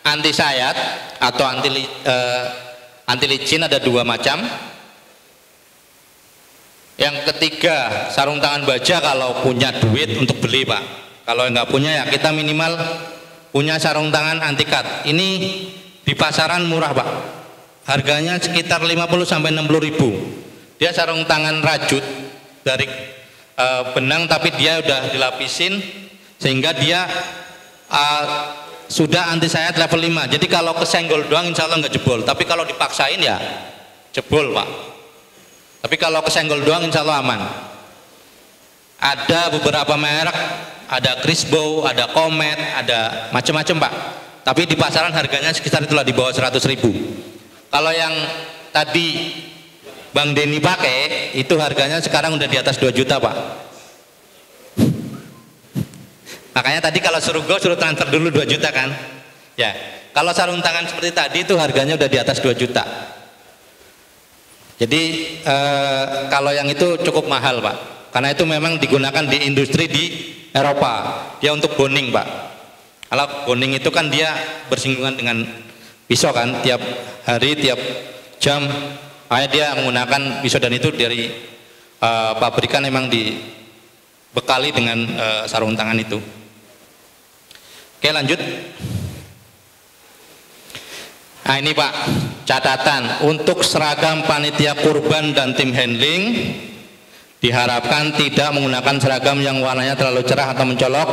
anti sayat atau anti licin ada 2 macam. Yang ketiga, sarung tangan baja kalau punya duit untuk beli, Pak. Kalau nggak punya ya kita minimal punya sarung tangan anti cut. Ini di pasaran murah, Pak. Harganya sekitar 50 sampai 60 ribu. Dia sarung tangan rajut dari benang, tapi dia udah dilapisin sehingga dia sudah anti sayat level 5. Jadi kalau kesenggol doang insya Allah nggak jebol, tapi kalau dipaksain ya jebol, Pak. Tapi kalau kesenggol doang insya Allah aman. Ada beberapa merek, ada Crisbo, ada Comet, ada macam-macam, Pak. Tapi di pasaran harganya sekitar itulah di bawah 100 ribu. Kalau yang tadi Bang Denny pakai itu harganya sekarang udah di atas 2 juta, Pak. Makanya tadi kalau suruh transfer dulu 2 juta kan. Ya, kalau sarung tangan seperti tadi itu harganya udah di atas 2 juta. Jadi kalau yang itu cukup mahal, Pak, karena itu memang digunakan di industri di Eropa. Dia untuk boning, Pak. Kalau boning itu kan dia bersinggungan dengan pisau kan, tiap hari, tiap jam. Makanya dia menggunakan pisau, dan itu dari pabrikan memang bekali dengan sarung tangan itu. Oke, lanjut. Nah ini Pak, catatan untuk seragam panitia kurban dan tim handling diharapkan tidak menggunakan seragam yang warnanya terlalu cerah atau mencolok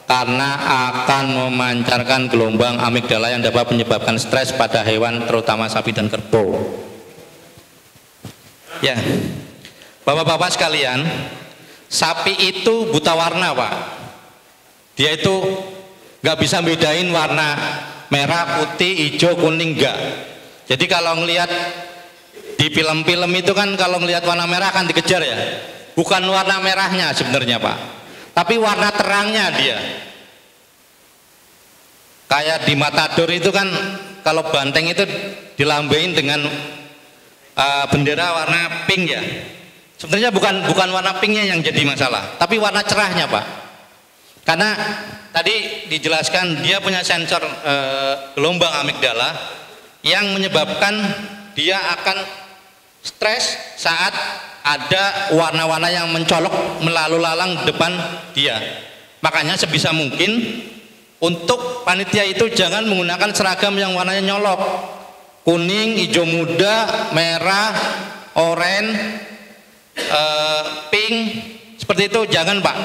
karena akan memancarkan gelombang amigdala yang dapat menyebabkan stres pada hewan terutama sapi dan kerbau. Ya, Bapak-bapak sekalian, sapi itu buta warna Pak. Dia itu nggak bisa bedain warna merah, putih, hijau, kuning, enggak. Jadi kalau ngelihat di film-film itu kan kalau ngelihat warna merah kan dikejar ya. Bukan warna merahnya sebenarnya Pak, tapi warna terangnya dia. Kayak di Matador itu kan kalau banteng itu dilambain dengan bendera warna pink ya. Sebenarnya bukan warna pinknya yang jadi masalah, tapi warna cerahnya Pak. Karena tadi dijelaskan dia punya sensor gelombang amigdala yang menyebabkan dia akan stres saat ada warna-warna yang mencolok melalui lalang depan dia. Makanya sebisa mungkin untuk panitia itu jangan menggunakan seragam yang warnanya nyolok, kuning, hijau muda, merah, oranye, pink, seperti itu jangan Pak.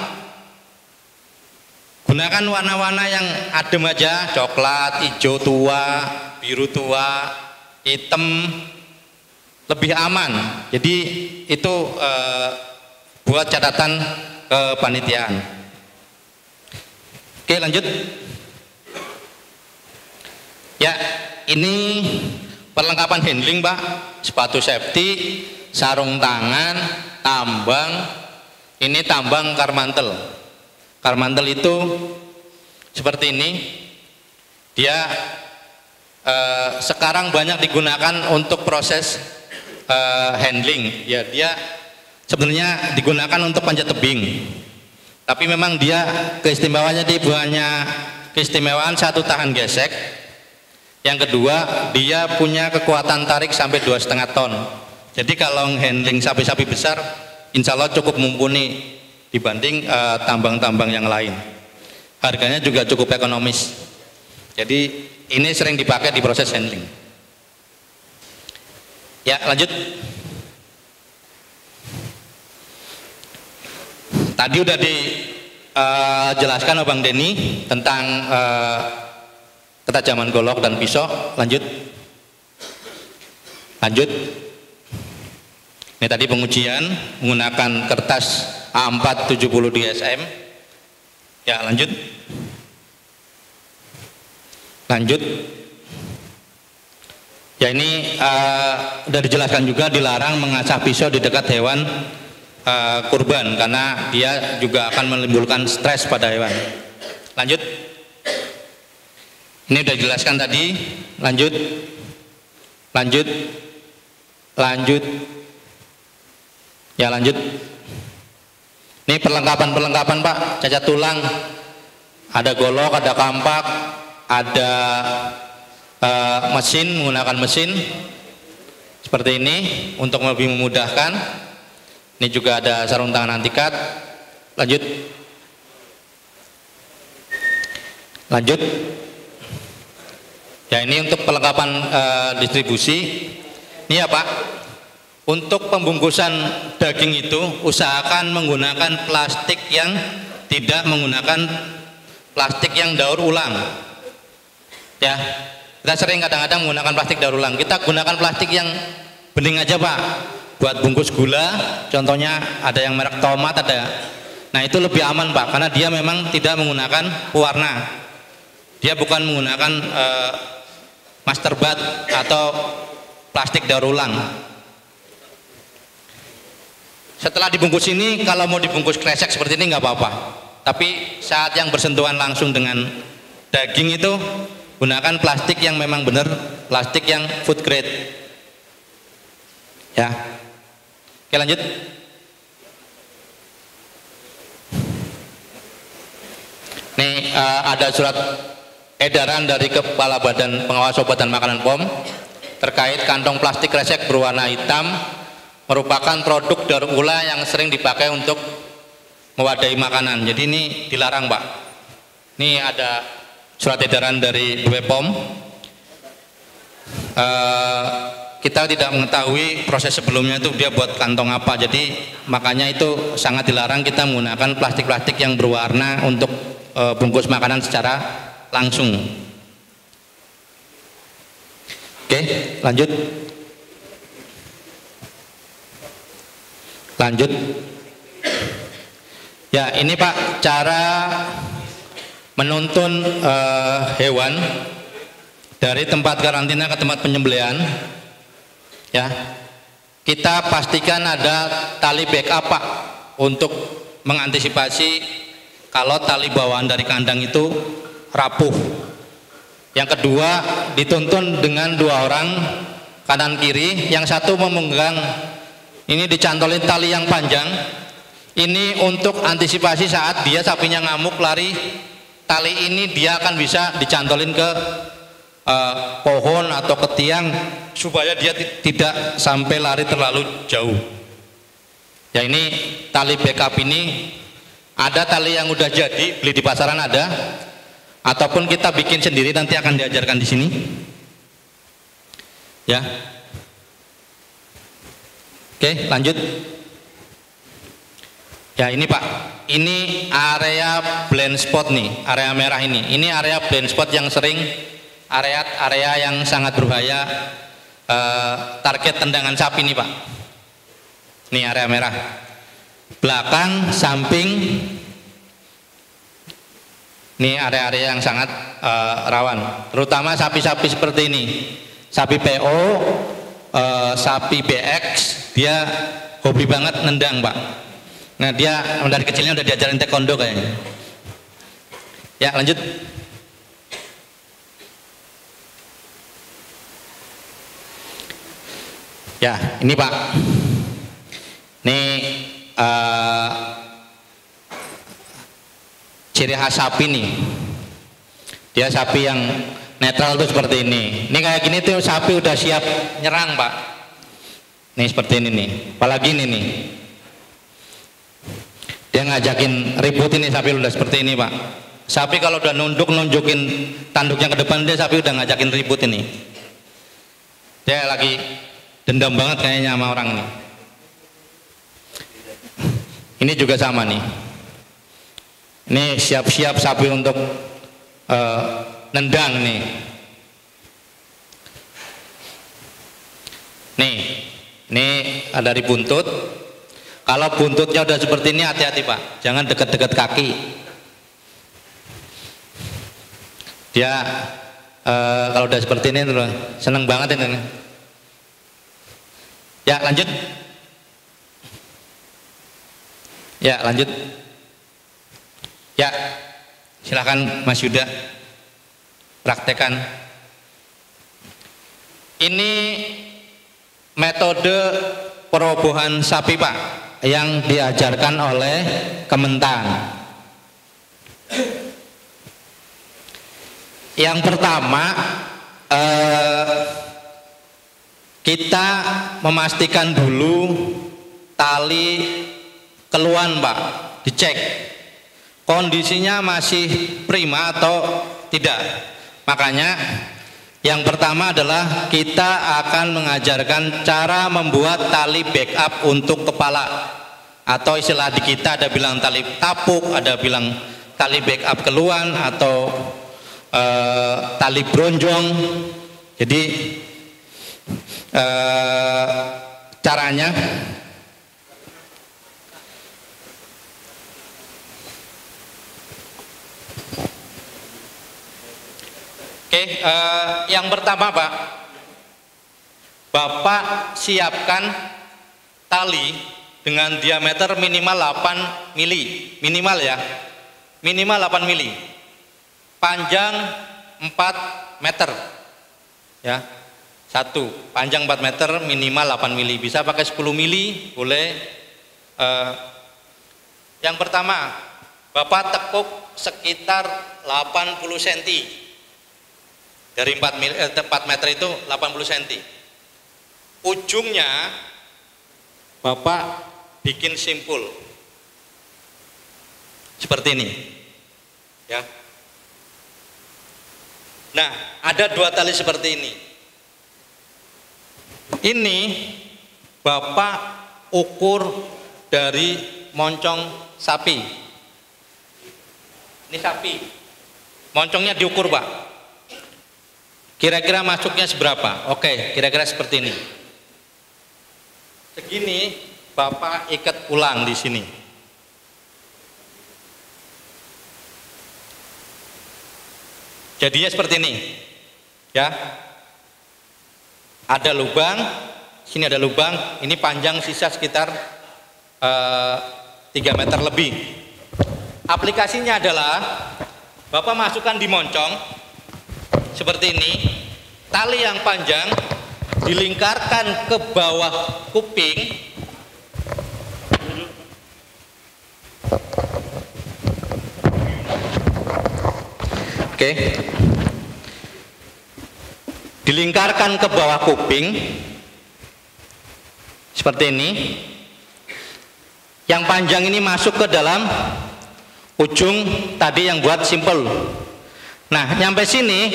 Gunakan warna-warna yang adem aja, coklat, hijau tua, biru tua, hitam, lebih aman. Jadi itu buat catatan kepanitiaan. Oke, lanjut. Ya, ini perlengkapan handling Pak, sepatu safety, sarung tangan, tambang. Ini tambang karmantel. Karmantel itu seperti ini. Dia sekarang banyak digunakan untuk proses handling. Ya, dia sebenarnya digunakan untuk panjat tebing. Tapi memang dia keistimewaannya dia punya keistimewaan satu tahan gesek. Yang kedua, dia punya kekuatan tarik sampai 2,5 ton. Jadi kalau handling sapi-sapi besar, insya Allah cukup mumpuni dibanding tambang-tambang yang lain. Harganya juga cukup ekonomis. Jadi ini sering dipakai di proses handling. Ya, lanjut. Tadi udah dijelaskan Bang Denny tentang ketajaman golok dan pisau. Lanjut. Ini tadi pengujian menggunakan kertas A4 70 DSM. Ya, lanjut. Ya, ini sudah dijelaskan juga dilarang mengasah pisau di dekat hewan kurban karena dia juga akan menimbulkan stres pada hewan. Lanjut. Ini sudah dijelaskan tadi. Lanjut. Ya, lanjut. Ini perlengkapan Pak, cacat tulang, ada golok, ada kampak, ada mesin, menggunakan mesin seperti ini untuk lebih memudahkan. Ini juga ada sarung tangan anti cut. Lanjut. Ya, ini untuk perlengkapan distribusi. Ini ya Pak, untuk pembungkusan daging itu usahakan menggunakan plastik yang tidak menggunakan plastik yang daur ulang. Ya, kita sering kadang-kadang menggunakan plastik daur ulang. Kita gunakan plastik yang bening aja Pak, buat bungkus gula. Contohnya ada yang merek tomat ada. Nah, itu lebih aman Pak, karena dia memang tidak menggunakan pewarna. Dia bukan menggunakan masterbat atau plastik daur ulang. Setelah dibungkus ini, kalau mau dibungkus kresek seperti ini nggak apa-apa. Tapi saat yang bersentuhan langsung dengan daging itu, gunakan plastik yang memang benar, plastik yang food grade. Ya. Oke, lanjut. Nih ada surat edaran dari Kepala Badan Pengawas Obat dan Makanan POM terkait kantong plastik kresek berwarna hitam merupakan produk daur ulang yang sering dipakai untuk mewadahi makanan. Jadi ini dilarang, Pak. Ini ada surat edaran dari BPOM. Kita tidak mengetahui proses sebelumnya itu dia buat kantong apa, jadi makanya itu sangat dilarang kita menggunakan plastik-plastik yang berwarna untuk bungkus makanan secara langsung. Oke, lanjut. Ya, ini Pak, cara menuntun hewan dari tempat karantina ke tempat penyembelihan. Ya, kita pastikan ada tali backup Pak untuk mengantisipasi kalau tali bawaan dari kandang itu rapuh. Yang kedua, dituntun dengan 2 orang kanan kiri, yang satu memegang, ini dicantolin tali yang panjang. Ini untuk antisipasi saat dia sapinya ngamuk lari, tali ini dia akan bisa dicantolin ke pohon atau ke tiang supaya dia tidak sampai lari terlalu jauh. Ya, ini tali backup ini ada tali yang udah jadi, beli di pasaran ada, ataupun kita bikin sendiri, nanti akan diajarkan di sini. Ya. Oke, lanjut. Ya, ini Pak, ini area blind spot nih, area merah ini. Ini area blind spot yang sering area yang sangat berbahaya, target tendangan sapi nih Pak. Ini area merah, belakang, samping, ini area-area yang sangat rawan, terutama sapi-sapi seperti ini, sapi PO, sapi BX, dia hobi banget nendang Pak. Nah, dia dari kecilnya udah diajarin taekwondo kayaknya. Ya, lanjut. Ya, ini Pak, ini ciri khas sapi nih. Dia sapi yang netral tuh seperti ini. Ini kayak gini tuh sapi udah siap nyerang Pak. Nih seperti ini nih. Apalagi ini nih, dia ngajakin ribut, ini sapi udah seperti ini Pak. Sapi kalau udah nunjukin tanduknya ke depan, dia sapi udah ngajakin ribut ini. Dia lagi dendam banget kayaknya sama orang ini. Ini juga sama nih. Ini siap-siap sapi untuk nendang nih. Nih, ini ada di buntut. Kalau buntutnya udah seperti ini, hati-hati Pak, jangan dekat-dekat kaki. Dia kalau udah seperti ini tuh seneng banget ini. Ya, lanjut. Ya, lanjut. Ya, silakan Mas Yuda praktekan. Ini metode perobohan sapi Pak yang diajarkan oleh Kementan. Yang pertama, kita memastikan dulu tali keluhan Pak, dicek kondisinya masih prima atau tidak. Makanya yang pertama adalah kita akan mengajarkan cara membuat tali backup untuk kepala, atau istilah di kita ada bilang tali tapuk, ada bilang tali backup keluhan, atau tali bronjong. Jadi caranya yang pertama Pak, Bapak siapkan tali dengan diameter minimal 8 mili, minimal ya, minimal 8 mili, panjang 4 meter ya. Satu, panjang 4 meter, minimal 8 mili, bisa pakai 10 mili boleh. Yang pertama, Bapak tekuk sekitar 80 cm. Dari 4 meter itu 80 cm. Ujungnya Bapak bikin simpul. seperti ini. Ya. Nah, ada 2 tali seperti ini. Ini Bapak ukur dari moncong sapi. Ini sapi. Moncongnya diukur, Pak. Kira-kira masuknya seberapa? Oke, kira-kira seperti ini. Segini Bapak ikat ulang di sini. Jadinya seperti ini. Ya. Ada lubang, sini ada lubang, ini panjang sisa sekitar 3 meter lebih. Aplikasinya adalah Bapak masukkan di moncong seperti ini, tali yang panjang dilingkarkan ke bawah kuping, oke, dilingkarkan ke bawah kuping seperti ini. Yang panjang ini masuk ke dalam ujung tadi yang buat simpel. Nah, nyampe sini,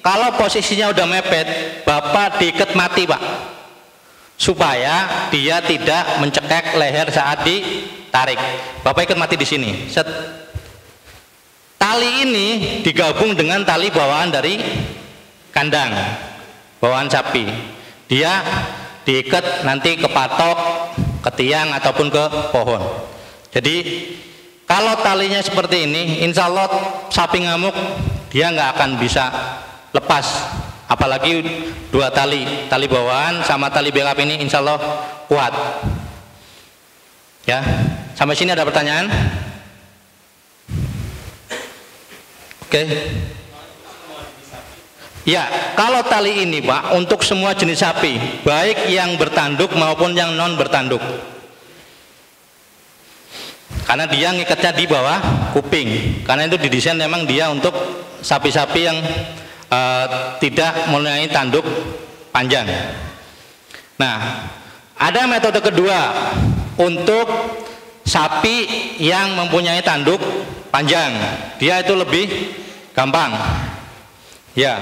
kalau posisinya udah mepet, Bapak diikat mati, Pak, supaya dia tidak mencekek leher saat ditarik. Bapak ikat mati di sini. Set. Tali ini digabung dengan tali bawaan dari kandang, bawaan sapi. Dia diikat nanti ke patok, ke tiang ataupun ke pohon. Jadi kalau talinya seperti ini, insya Allah sapi ngamuk dia nggak akan bisa lepas. Apalagi 2 tali, tali bawaan sama tali backup ini insya Allah kuat. Ya, sampai sini ada pertanyaan? Oke. Ya, kalau tali ini, Pak, untuk semua jenis sapi, baik yang bertanduk maupun yang non bertanduk. Karena dia ngikatnya di bawah kuping. Karena itu didesain memang dia untuk sapi-sapi yang tidak mempunyai tanduk panjang. Nah, ada metode kedua untuk sapi yang mempunyai tanduk panjang. Dia itu lebih gampang. Ya,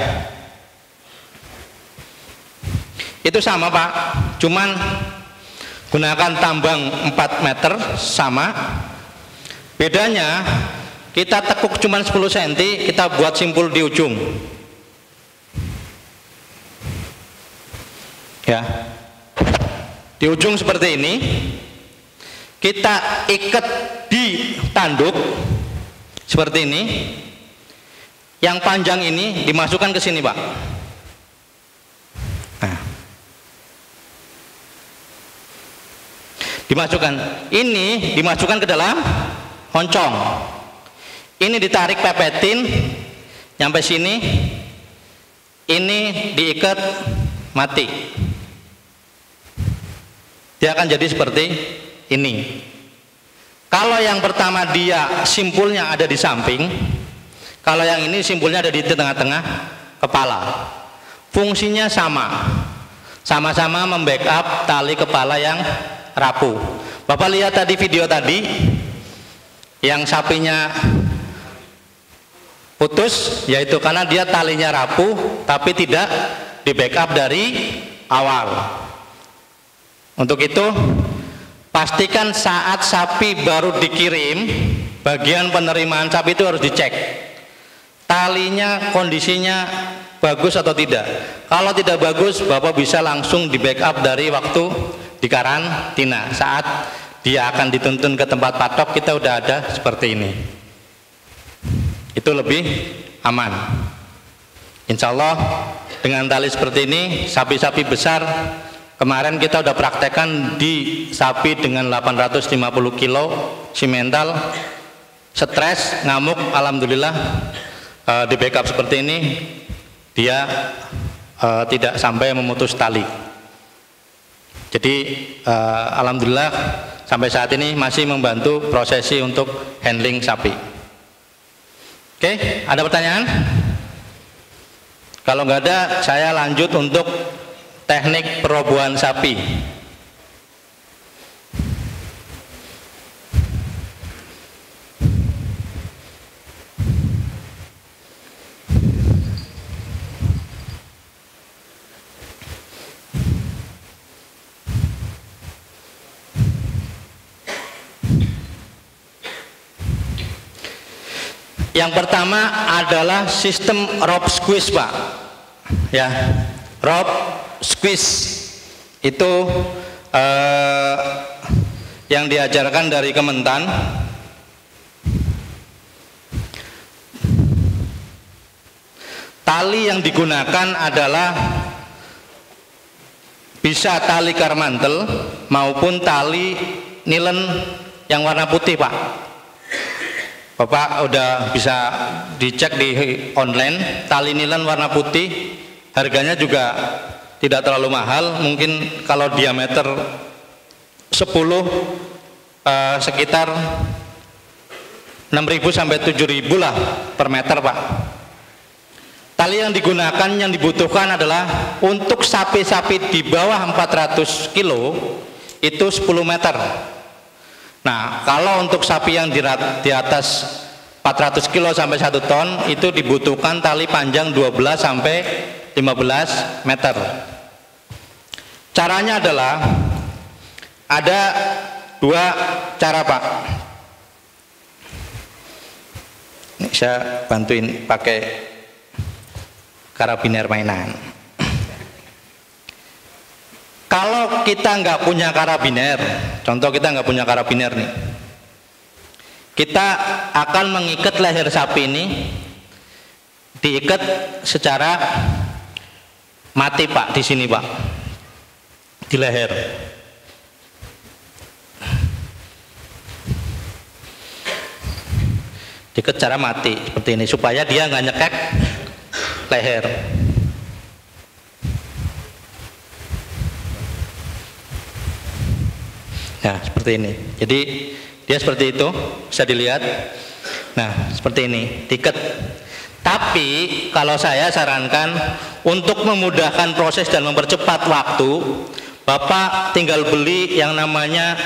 itu sama, Pak, cuman gunakan tambang 4 meter sama. Bedanya kita tekuk cuman 10 cm, kita buat simpul di ujung. Ya, di ujung seperti ini, kita ikat di tanduk seperti ini. Yang panjang ini dimasukkan ke sini, Pak. Nah, dimasukkan. Ini dimasukkan ke dalam moncong. Ini ditarik, pepetin, nyampe sini. Ini diikat, mati. Dia akan jadi seperti ini. Kalau yang pertama dia simpulnya ada di samping. Kalau yang ini simpulnya ada di tengah-tengah kepala. Fungsinya sama. Sama-sama membackup tali kepala yang rapuh. Bapak lihat tadi video tadi yang sapinya putus, yaitu karena dia talinya rapuh tapi tidak di backup dari awal. Untuk itu pastikan saat sapi baru dikirim, bagian penerimaan sapi itu harus dicek talinya kondisinya bagus atau tidak. Kalau tidak bagus, Bapak bisa langsung di backup dari waktu di karantina. Saat dia akan dituntun ke tempat patok, kita udah ada seperti ini. Itu lebih aman. Insya Allah dengan tali seperti ini, sapi-sapi besar kemarin kita udah praktekkan di sapi dengan 850 kilo simental, stres, ngamuk, alhamdulillah di backup seperti ini dia tidak sampai memutus tali. Jadi alhamdulillah sampai saat ini masih membantu prosesi untuk handling sapi. Oke, ada pertanyaan? Kalau nggak ada, saya lanjut untuk teknik perobohan sapi. Yang pertama adalah sistem rope squeeze, Pak. Ya, rope squeeze itu yang diajarkan dari Kementan. Tali yang digunakan adalah bisa tali karmantel maupun tali nilen yang warna putih, Pak. Bapak udah bisa dicek di online, tali nilen warna putih, harganya juga tidak terlalu mahal, mungkin kalau diameter 10 sekitar 6.000 sampai 7.000 lah per meter, Pak. Tali yang digunakan, yang dibutuhkan adalah untuk sapi-sapi di bawah 400 kilo itu 10 meter. Nah, kalau untuk sapi yang di atas 400 kilo sampai 1 ton itu dibutuhkan tali panjang 12 sampai 15 meter. Caranya adalah ada 2 cara, Pak. Ini saya bantuin pakai karabiner mainan. Kalau kita nggak punya karabiner, contoh kita nggak punya karabiner nih, kita akan mengikat leher sapi ini, diikat secara mati, Pak, di sini, Pak, di leher. Diikat secara mati seperti ini supaya dia nggak nyekek leher. Nah, seperti ini. Jadi dia seperti itu, bisa dilihat. Nah, seperti ini, diikat. Tapi kalau saya sarankan untuk memudahkan proses dan mempercepat waktu, Bapak tinggal beli yang namanya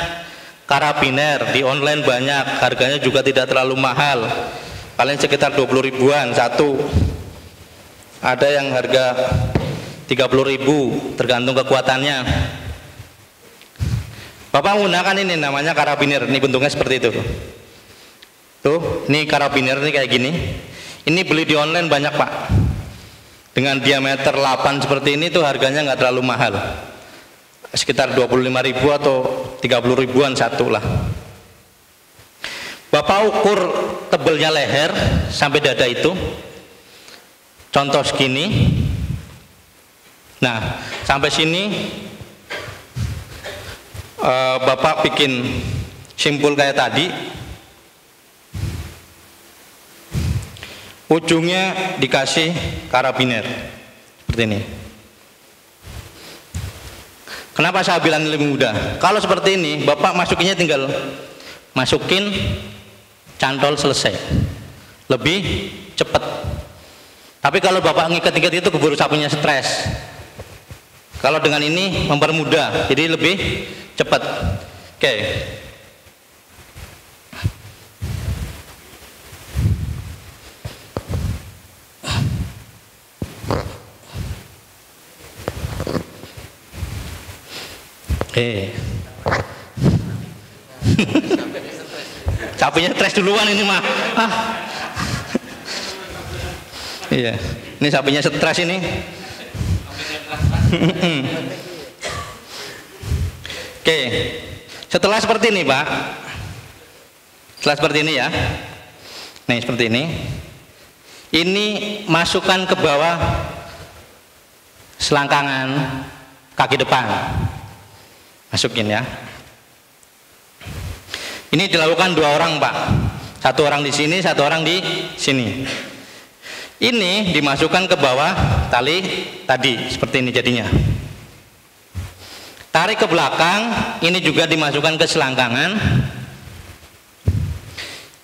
karabiner di online, banyak, harganya juga tidak terlalu mahal, paling sekitar 20 ribuan satu. Ada yang harga 30.000 tergantung kekuatannya. Bapak menggunakan ini namanya karabiner, ini bentuknya seperti itu. Tuh, ini karabiner ini kayak gini. Ini beli di online banyak, Pak. Dengan diameter 8 seperti ini tuh harganya nggak terlalu mahal. Sekitar 25.000 atau 30 ribuan satu lah. Bapak ukur tebelnya leher sampai dada itu. Contoh segini. Nah, sampai sini Bapak bikin simpul kayak tadi, ujungnya dikasih karabiner seperti ini. Kenapa saya bilang lebih mudah? Kalau seperti ini, Bapak masukinnya tinggal masukin, cantol, selesai, lebih cepat. Tapi kalau Bapak ngikat-ngikat itu keburu sapinya stres. Kalau dengan ini mempermudah, jadi lebih cepat. Oke. Sapinya stres duluan ini mah. Iya, ini sapinya stres ini. Oke, setelah seperti ini, Pak, setelah seperti ini ya, nih seperti ini masukkan ke bawah selangkangan kaki depan, masukin ya. Ini dilakukan 2 orang, Pak, 1 orang di sini, 1 orang di sini. Ini dimasukkan ke bawah tali tadi, seperti ini jadinya. Tarik ke belakang, ini juga dimasukkan ke selangkangan.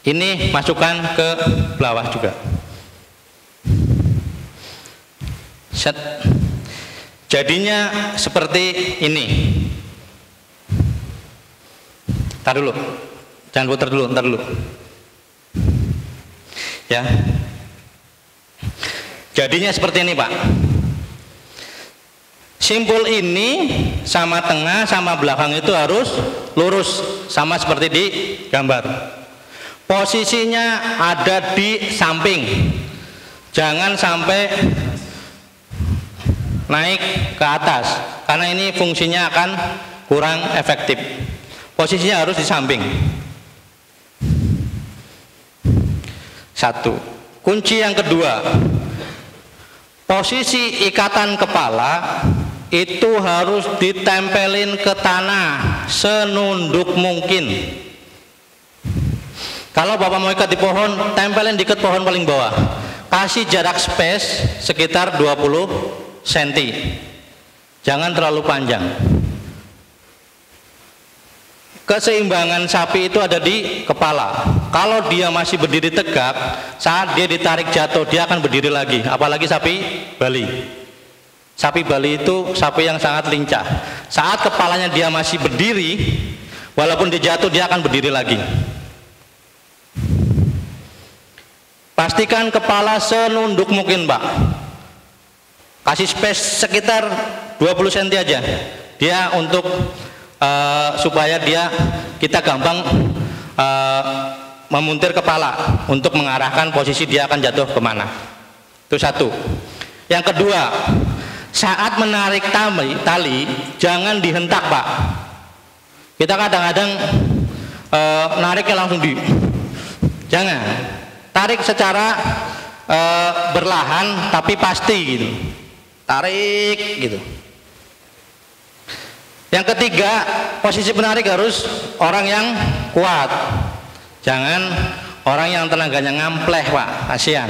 Ini masukkan ke bawah juga. Set. Jadinya seperti ini. Ntar dulu, jangan putar dulu, ntar dulu. Ya. Jadinya seperti ini, Pak. Simpul ini sama tengah sama belakang itu harus lurus, sama seperti di gambar. Posisinya ada di samping, jangan sampai naik ke atas, karena ini fungsinya akan kurang efektif. Posisinya harus di samping. Satu. Kunci yang kedua, posisi ikatan kepala itu harus ditempelin ke tanah senunduk mungkin. Kalau Bapak mau ikat di pohon, tempelin di pohon paling bawah. Kasih jarak space sekitar 20 cm. Jangan terlalu panjang. Keseimbangan sapi itu ada di kepala. Kalau dia masih berdiri tegak, saat dia ditarik jatuh, dia akan berdiri lagi. Apalagi sapi Bali. Sapi Bali itu sapi yang sangat lincah. Saat kepalanya dia masih berdiri, walaupun dia jatuh, dia akan berdiri lagi. Pastikan kepala senunduk mungkin, Pak. Kasih space sekitar 20 cm aja. Dia untuk supaya kita gampang memuntir kepala untuk mengarahkan posisi dia akan jatuh kemana. Itu satu. Yang kedua, saat menarik tali jangan dihentak, Pak. Kita kadang-kadang nariknya langsung jangan. Tarik secara berlahan tapi pasti gitu. Tarik gitu. Yang ketiga, posisi penarik harus orang yang kuat. Jangan orang yang tenaganya ngampleh, Pak. Kasihan.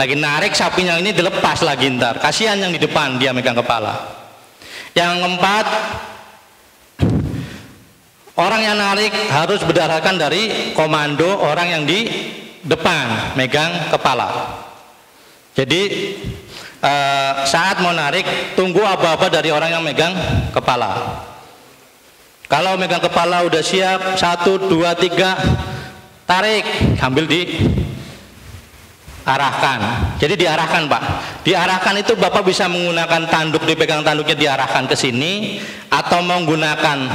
Lagi narik sapinya ini dilepas lagi ntar. Kasihan yang di depan dia megang kepala. Yang keempat, orang yang narik harus berdasarkan dari komando orang yang di depan megang kepala. Jadi saat mau narik, tunggu aba-aba dari orang yang megang kepala. Kalau megang kepala udah siap, 1, 2, 3, tarik, ambil diarahkan. Jadi diarahkan, Pak. Diarahkan itu Bapak bisa menggunakan tanduk, dipegang tanduknya diarahkan ke sini, atau menggunakan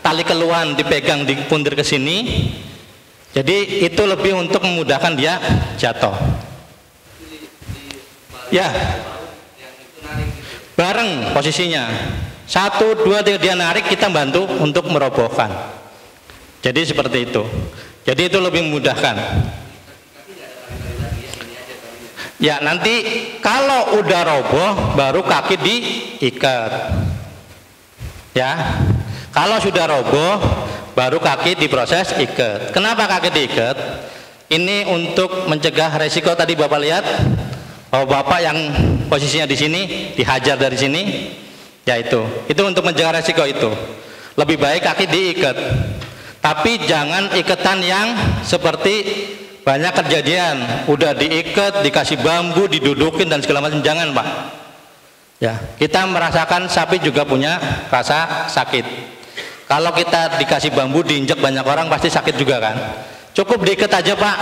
tali keluhan dipegang di puntir ke sini. Jadi itu lebih untuk memudahkan dia jatuh. Ya, bareng posisinya. 1, 2, 3 dia narik, kita bantu untuk merobohkan. Jadi seperti itu. Jadi itu lebih memudahkan. Ya, nanti kalau udah roboh baru kaki diikat. Ya, kalau sudah roboh baru kaki diproses ikat. Kenapa kaki diikat? Ini untuk mencegah resiko tadi Bapak lihat bahwa Bapak yang posisinya di sini dihajar dari sini, ya itu untuk mencegah resiko itu. Lebih baik kaki diikat. Tapi jangan iketan yang seperti banyak kejadian, udah diikat, dikasih bambu, didudukin dan segala macam. Jangan, Pak. Ya, kita merasakan sapi juga punya rasa sakit. Kalau kita dikasih bambu diinjak banyak orang pasti sakit juga kan. Cukup diikat aja, Pak.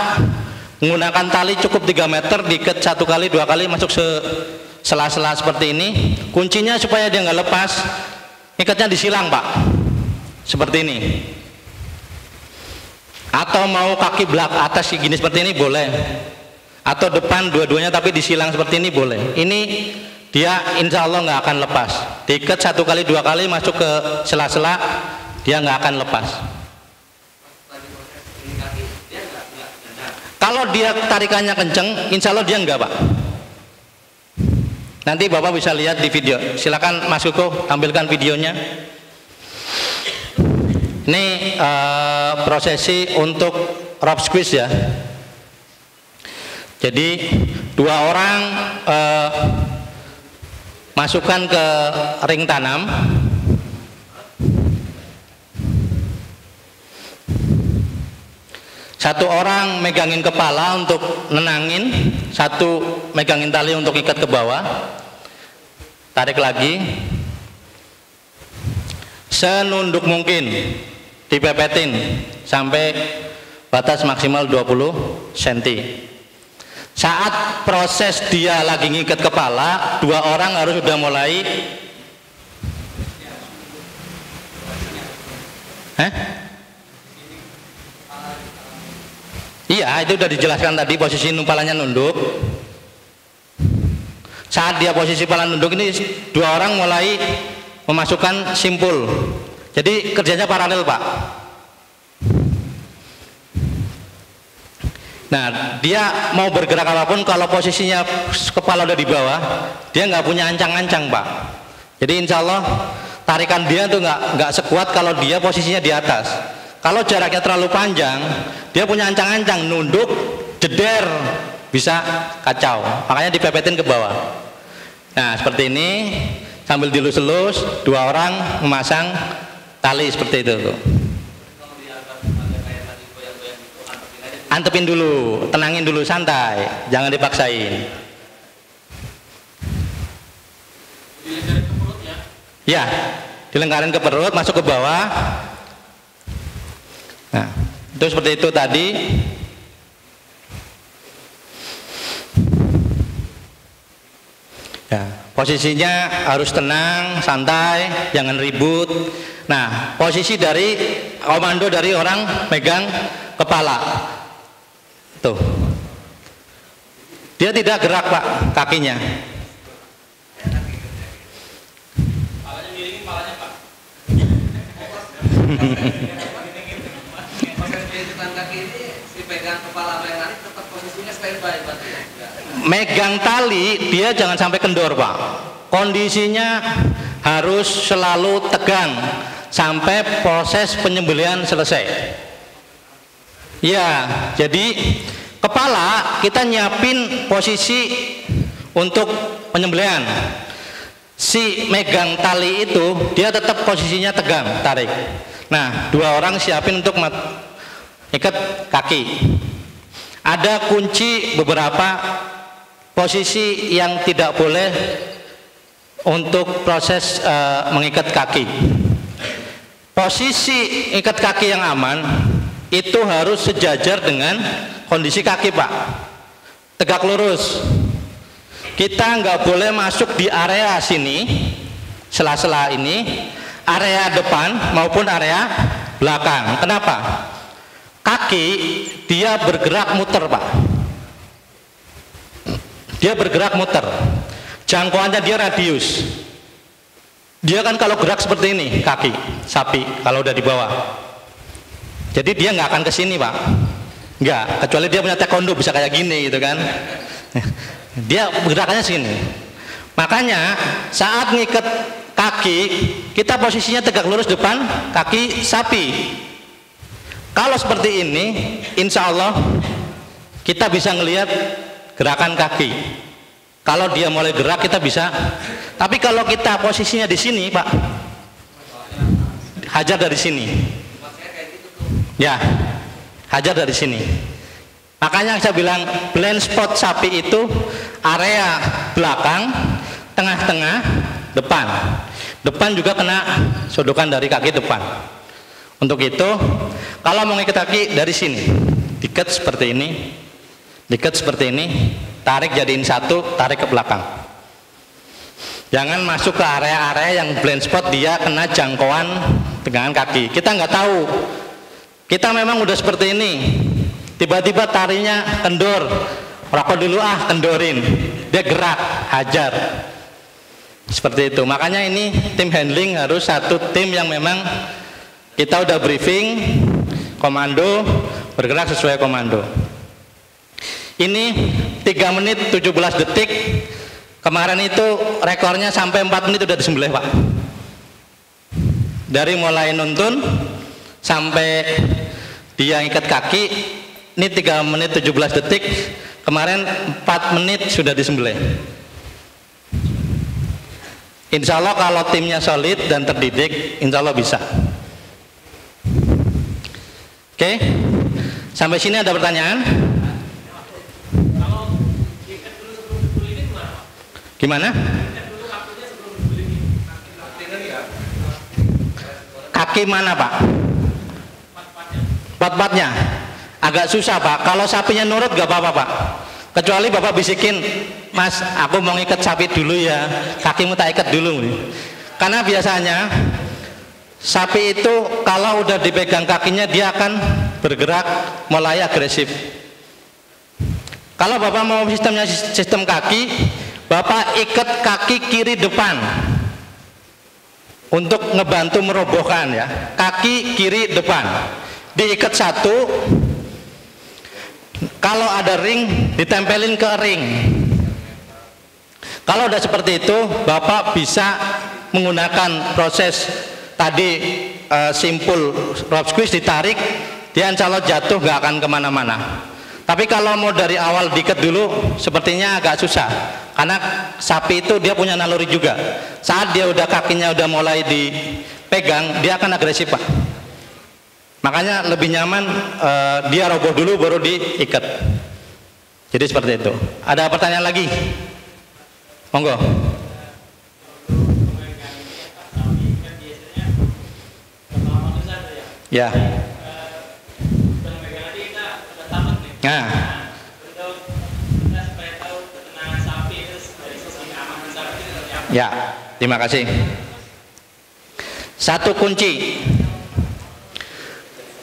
Menggunakan tali cukup 3 meter, diikat 1 kali 2 kali masuk sela-sela seperti ini. Kuncinya supaya dia nggak lepas, ikatnya disilang, Pak. Seperti ini. Atau mau kaki belakang atas gini seperti ini boleh. Atau depan dua-duanya tapi disilang seperti ini boleh. Ini dia insya Allah nggak akan lepas. Diikat 1 kali 2 kali masuk ke sela-sela, dia nggak akan lepas. Kalau dia tarikannya kenceng, insya Allah dia nggak, Pak. Nanti Bapak bisa lihat di video. Silakan Mas Kuko tampilkan videonya. Ini prosesi untuk rope squeeze ya. Jadi 2 orang masukkan ke ring tanam. Satu orang megangin kepala untuk nenangin, satu megangin tali untuk ikat ke bawah. Tarik lagi. Senunduk mungkin, dipepetin sampai batas maksimal 20 cm. Saat proses dia lagi ngikat kepala, 2 orang harus sudah mulai ya, itu udah dijelaskan tadi, posisi numpalannya nunduk. Saat dia posisi kepala nunduk ini, dua orang mulai memasukkan simpul. Jadi kerjanya paralel, Pak. Nah, dia mau bergerak apapun, kalau posisinya kepala udah di bawah, dia nggak punya ancang-ancang, Pak. Jadi insya Allah tarikan dia tuh nggak sekuat kalau dia posisinya di atas. Kalau jaraknya terlalu panjang, dia punya ancang-ancang, nunduk, jeder, bisa kacau. Makanya dipepetin ke bawah. Nah, seperti ini, sambil dilus-lus, dua orang memasang tali seperti itu tuh. Antepin dulu, tenangin dulu, santai, jangan dipaksain. Dilingkarin ke perut ya? Ya, dilingkarin ke perut, masuk ke bawah. Nah, itu seperti itu tadi. Ya, posisinya harus tenang, santai, jangan ribut. Nah, posisi dari komando dari orang megang kepala. Tuh. Dia tidak gerak, Pak, kakinya. Palanya miringin palanya, Pak. Kaki ini si pegang kepala yang narik tetap posisinya standby berarti ya? Megang tali, dia jangan sampai kendor, Pak. Kondisinya harus selalu tegang sampai proses penyembelihan selesai. Ya, jadi kepala kita nyiapin posisi untuk penyembelihan. Si megang tali itu dia tetap posisinya tegang, tarik. Nah, dua orang siapin untuk ikat kaki. Ada kunci beberapa posisi yang tidak boleh untuk proses mengikat kaki. Posisi ikat kaki yang aman itu harus sejajar dengan kondisi kaki, Pak. Tegak lurus. Kita nggak boleh masuk di area sini, sela-sela ini, area depan maupun area belakang. Kenapa? Kaki dia bergerak muter, Pak. Dia bergerak muter. Jangkauannya dia radius. Dia kan kalau gerak seperti ini, kaki sapi kalau udah di bawah. Jadi dia nggak akan ke sini, Pak. Nggak, kecuali dia punya taekwondo bisa kayak gini gitu kan. Dia gerakannya sini. Makanya saat ngikat kaki, kita posisinya tegak lurus depan kaki sapi. Kalau seperti ini, insya Allah kita bisa ngelihat gerakan kaki. Kalau dia mulai gerak kita bisa. Tapi kalau kita posisinya di sini, Pak, hajar dari sini. Ya, hajar dari sini. Makanya saya bilang blind spot sapi itu area belakang, tengah-tengah, depan. Depan juga kena sodokan dari kaki depan. Untuk itu, kalau mau ngikat kaki dari sini, diikat seperti ini, diikat seperti ini, tarik jadiin satu, tarik ke belakang. Jangan masuk ke area-area yang blind spot, dia kena jangkauan pegangan kaki. Kita nggak tahu. Kita memang udah seperti ini, tiba-tiba tarinya kendor, rokok dulu kendorin, dia gerak, hajar, seperti itu. Makanya ini tim handling harus satu tim yang memang kita udah briefing, komando, bergerak sesuai komando. Ini 3 menit 17 detik, kemarin itu rekornya sampai 4 menit udah disembelih, Pak. Dari mulai nuntun sampai dia ikat kaki, ini 3 menit 17 detik, kemarin 4 menit sudah disembelih. Insya Allah kalau timnya solid dan terdidik, insya Allah bisa. Oke, sampai sini ada pertanyaan? Kalau diikat dulu sebelum dibully Gimana? Kaki mana, Pak? Pat-patnya agak susah, Pak. Kalau sapinya nurut gak apa-apa, Pak. Kecuali Bapak bisikin, Mas, aku mau ngikat sapi dulu ya, kakimu tak ikat dulu. Karena biasanya sapi itu kalau udah dipegang kakinya dia akan bergerak mulai agresif. Kalau Bapak mau sistemnya sistem kaki, Bapak ikat kaki kiri depan untuk ngebantu merobohkan ya. Kaki kiri depan diikat satu. Kalau ada ring ditempelin ke ring. Kalau udah seperti itu, Bapak bisa menggunakan proses tadi simpul rope squeeze, ditarik, dia insya Allah jatuh gak akan kemana-mana. Tapi kalau mau dari awal diikat dulu, sepertinya agak susah, karena sapi itu dia punya naluri juga. Saat dia udah kakinya udah mulai dipegang, dia akan agresif Pak. Makanya lebih nyaman dia roboh dulu baru diikat. Jadi seperti itu. Ada pertanyaan lagi? Monggo. Ya. Nah. Ya, terima kasih. Satu kunci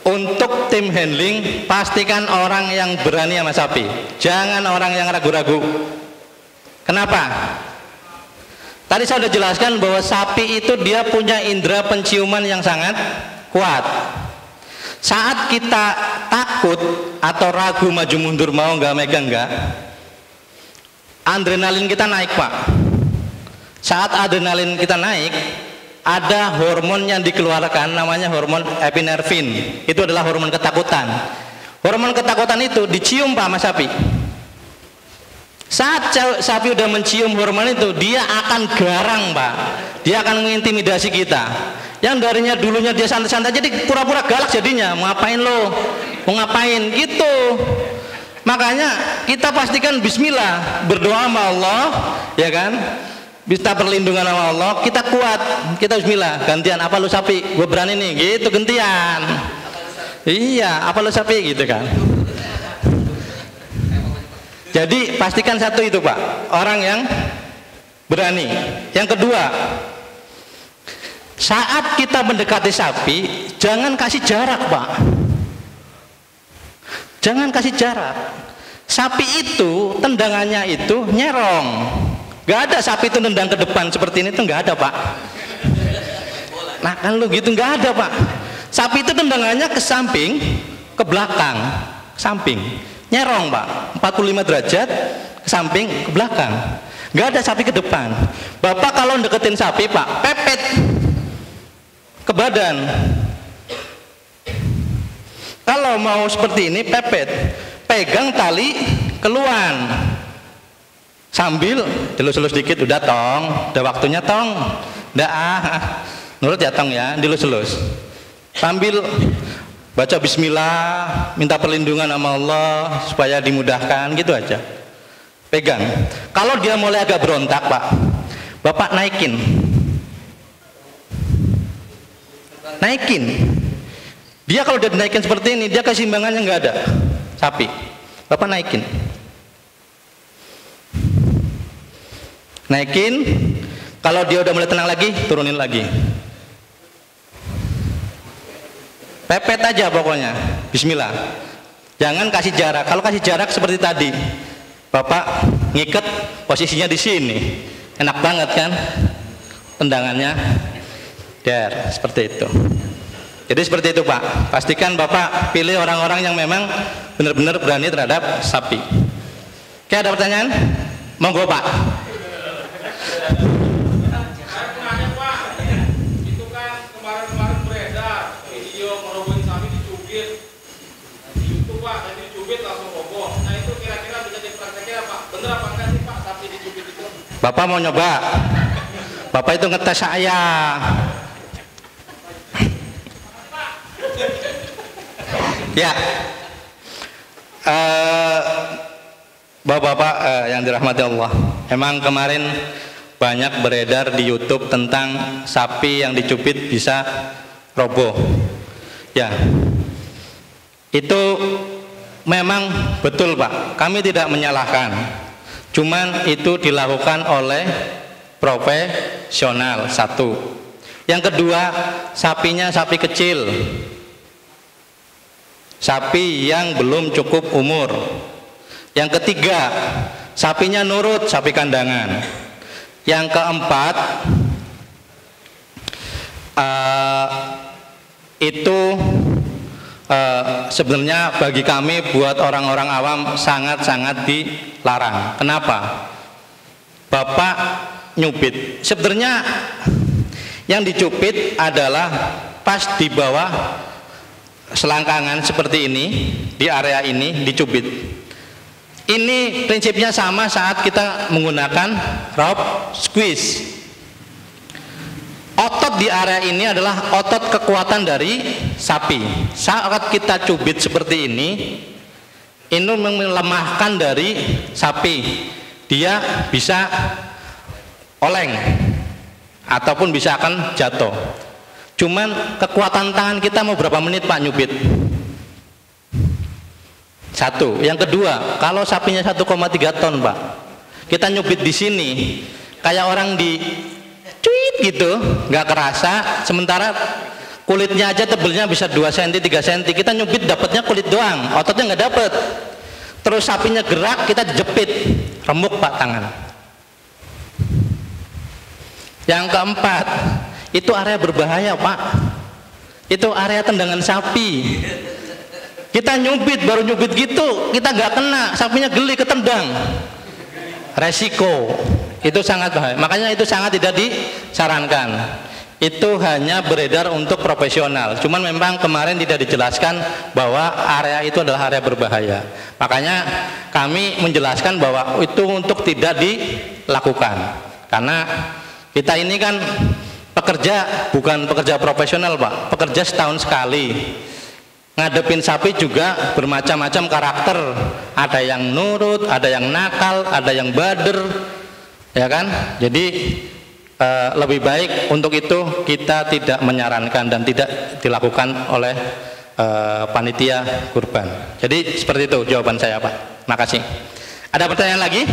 untuk tim handling, pastikan orang yang berani sama sapi, jangan orang yang ragu-ragu. Kenapa? Tadi saya sudah jelaskan bahwa sapi itu dia punya indera penciuman yang sangat kuat. Saat kita takut atau ragu maju mundur mau nggak megang nggak, adrenalin kita naik Pak. Saat adrenalin kita naik, ada hormon yang dikeluarkan namanya hormon epinervin. Itu adalah hormon ketakutan. Hormon ketakutan itu dicium Pak sama sapi. Saat sapi udah mencium hormon itu, dia akan garang Pak. Dia akan mengintimidasi kita. Yang darinya dulunya dia santai-santai, jadi pura-pura galak jadinya. Mau ngapain lo? Mau ngapain? Gitu. Makanya kita pastikan bismillah, berdoa sama Allah, ya kan? Bisa perlindungan sama Allah, kita kuat, kita bismillah, gantian apa lu sapi, gue berani nih, gitu gantian. Iya, apa lu sapi, gitu kan. Jadi pastikan satu itu Pak, orang yang berani. Yang kedua, saat kita mendekati sapi, jangan kasih jarak Pak. Jangan kasih jarak. Sapi itu tendangannya itu nyerong. Gak ada sapi itu nendang ke depan seperti ini tuh nggak ada Pak. Nah kan lu gitu nggak ada Pak. Sapi itu tendangannya ke samping, ke belakang, samping, nyerong Pak, 45 derajat ke samping, ke belakang. Nggak ada sapi ke depan. Bapak kalau deketin sapi Pak, pepet ke badan. Kalau mau seperti ini pepet, pegang tali keluar. Sambil dilus-lus dikit, udah tong, udah waktunya tong, udah nurut ya tong ya, dilus-lus. Sambil baca bismillah, minta perlindungan sama Allah supaya dimudahkan, gitu aja. Pegang. Kalau dia mulai agak berontak Pak, Bapak naikin. Naikin. Dia kalau udah dinaikin seperti ini, dia keseimbangannya nggak ada. Sapi. Bapak naikin. Naikin, kalau dia udah mulai tenang lagi, turunin lagi. Pepet aja pokoknya, bismillah. Jangan kasih jarak. Kalau kasih jarak seperti tadi, Bapak ngiket posisinya di sini, enak banget kan? Tendangannya, der, seperti itu. Jadi seperti itu Pak. Pastikan Bapak pilih orang-orang yang memang benar-benar berani terhadap sapi. Oke, ada pertanyaan? Monggo Pak. Itu kan kemarin-kemarin beredar video ngerobohin sapi dicubit di YouTube Pak, dan dicubit langsung roboh. Nah itu kira-kira bisa dipraktekin Pak, bener apa enggak sih Pak sapi dicubit itu? Bapak mau nyoba? Bapak itu ngetes saya. Ya, Bapak-bapak yang dirahmati Allah, emang kemarin banyak beredar di YouTube tentang sapi yang dicubit bisa roboh. Ya, itu memang betul Pak, kami tidak menyalahkan, cuman itu dilakukan oleh profesional, satu. Yang kedua, sapinya sapi kecil, sapi yang belum cukup umur. Yang ketiga, sapinya nurut, sapi kandangan. Yang keempat, itu sebenarnya bagi kami buat orang-orang awam sangat-sangat dilarang. Kenapa? Bapak nyubit. Sebenarnya yang dicubit adalah pas di bawah selangkangan seperti ini, di area ini dicubit. Ini prinsipnya sama saat kita menggunakan rope squeeze. Otot di area ini adalah otot kekuatan dari sapi. Saat kita cubit seperti ini melemahkan dari sapi. Dia bisa oleng ataupun bisa akan jatuh. Cuman kekuatan tangan kita mau berapa menit Pak nyubit? Satu. Yang kedua, kalau sapinya 1,3 ton Pak, kita nyubit di sini kayak orang di cuit gitu, nggak kerasa. Sementara kulitnya aja tebelnya bisa 2 cm, 3 cm. Kita nyubit dapatnya kulit doang, ototnya nggak dapet. Terus sapinya gerak, kita dijepit, remuk Pak tangan. Yang keempat, itu area berbahaya Pak. Itu area tendangan sapi. Kita nyubit, baru nyubit gitu, kita nggak kena, sapinya geli ketendang. Resiko itu sangat bahaya. Makanya itu sangat tidak disarankan. Itu hanya beredar untuk profesional. Cuman memang kemarin tidak dijelaskan bahwa area itu adalah area berbahaya. Makanya kami menjelaskan bahwa itu untuk tidak dilakukan. Karena kita ini kan pekerja, bukan pekerja profesional Pak, pekerja setahun sekali. Ngadepin sapi juga bermacam-macam karakter, ada yang nurut, ada yang nakal, ada yang bader, ya kan? Jadi lebih baik untuk itu kita tidak menyarankan dan tidak dilakukan oleh panitia kurban. Jadi seperti itu jawaban saya Pak. Makasih. Ada pertanyaan lagi?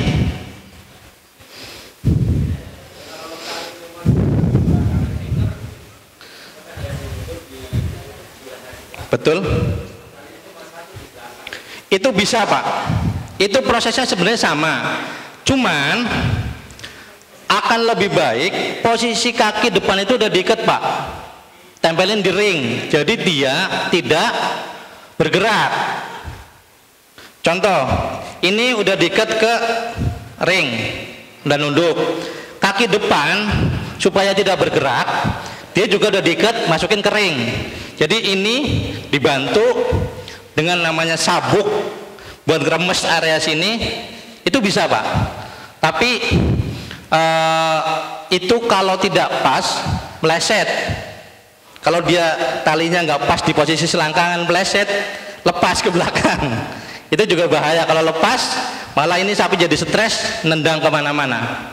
Betul? Itu bisa Pak. Itu prosesnya sebenarnya sama. Cuman akan lebih baik posisi kaki depan itu udah diikat Pak. Tempelin di ring. Jadi dia tidak bergerak. Contoh, ini udah diikat ke ring dan nunduk. Kaki depan supaya tidak bergerak, dia juga udah diikat masukin ke ring. Jadi ini dibantu dengan namanya sabuk buat remes area sini, itu bisa Pak. Tapi itu kalau tidak pas meleset. Kalau dia talinya nggak pas di posisi selangkangan meleset, lepas ke belakang. Itu juga bahaya. Kalau lepas, malah ini sapi jadi stres, nendang kemana-mana.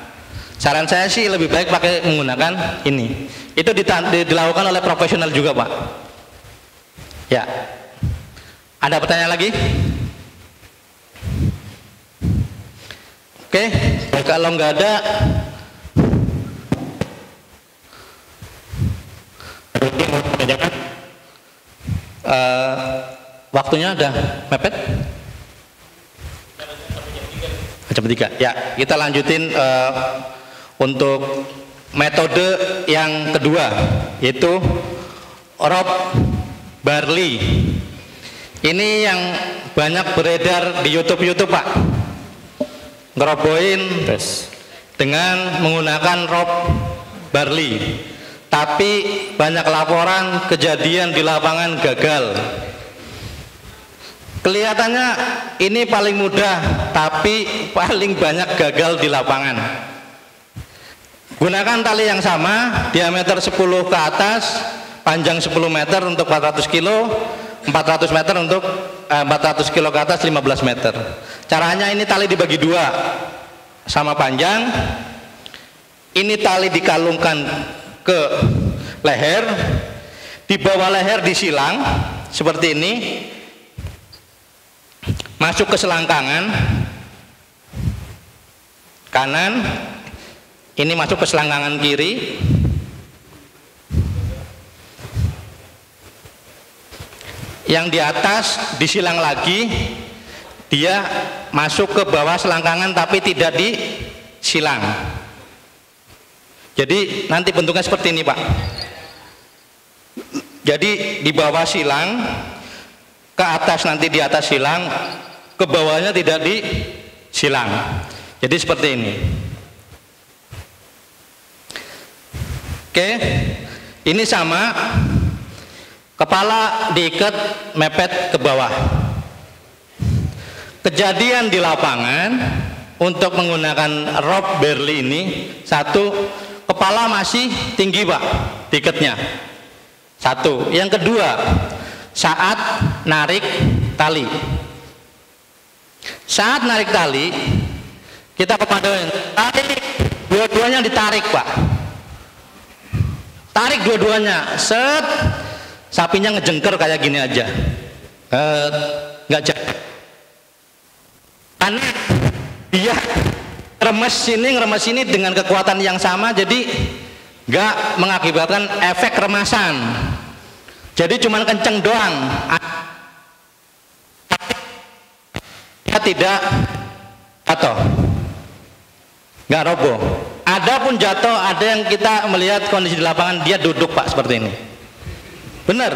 Saran saya sih lebih baik pakai menggunakan ini. Itu dilakukan oleh profesional juga Pak. Ya, ada pertanyaan lagi? Oke, kalau nggak ada, waktunya ada mepet? Jam 3. Ya, kita lanjutin untuk metode yang kedua, yaitu rope barley. Ini yang banyak beredar di YouTube Pak. Ngerobohin dengan menggunakan rope barley. Tapi banyak laporan kejadian di lapangan gagal. Kelihatannya ini paling mudah, tapi paling banyak gagal di lapangan. Gunakan tali yang sama, diameter 10 ke atas, panjang 10 meter untuk 400 kilo, 400 meter untuk 400 kilo ke atas 15 meter. Caranya ini tali dibagi dua sama panjang. Ini tali dikalungkan ke leher, di bawah leher disilang seperti ini, masuk ke selangkangan kanan, ini masuk ke selangkangan kiri. Yang di atas disilang lagi, dia masuk ke bawah selangkangan tapi tidak di silang. Jadi nanti bentuknya seperti ini Pak. Jadi di bawah silang, ke atas nanti di atas silang, ke bawahnya tidak di silang. Jadi seperti ini. Oke, ini sama, kepala diikat mepet ke bawah. Kejadian di lapangan untuk menggunakan rope Berli ini, satu, kepala masih tinggi Pak, diikatnya. Satu. Yang kedua, saat narik tali. Saat narik tali, kita kepada tarik, dua-duanya ditarik Pak. Tarik dua-duanya, set, sapinya ngejengker kayak gini aja, nggak jadi. Karena dia ngeremes ini dengan kekuatan yang sama, jadi nggak mengakibatkan efek remasan. Jadi cuman kenceng doang, tidak jatuh, nggak roboh. Ada pun jatuh, ada yang kita melihat kondisi di lapangan dia duduk Pak seperti ini. Benar.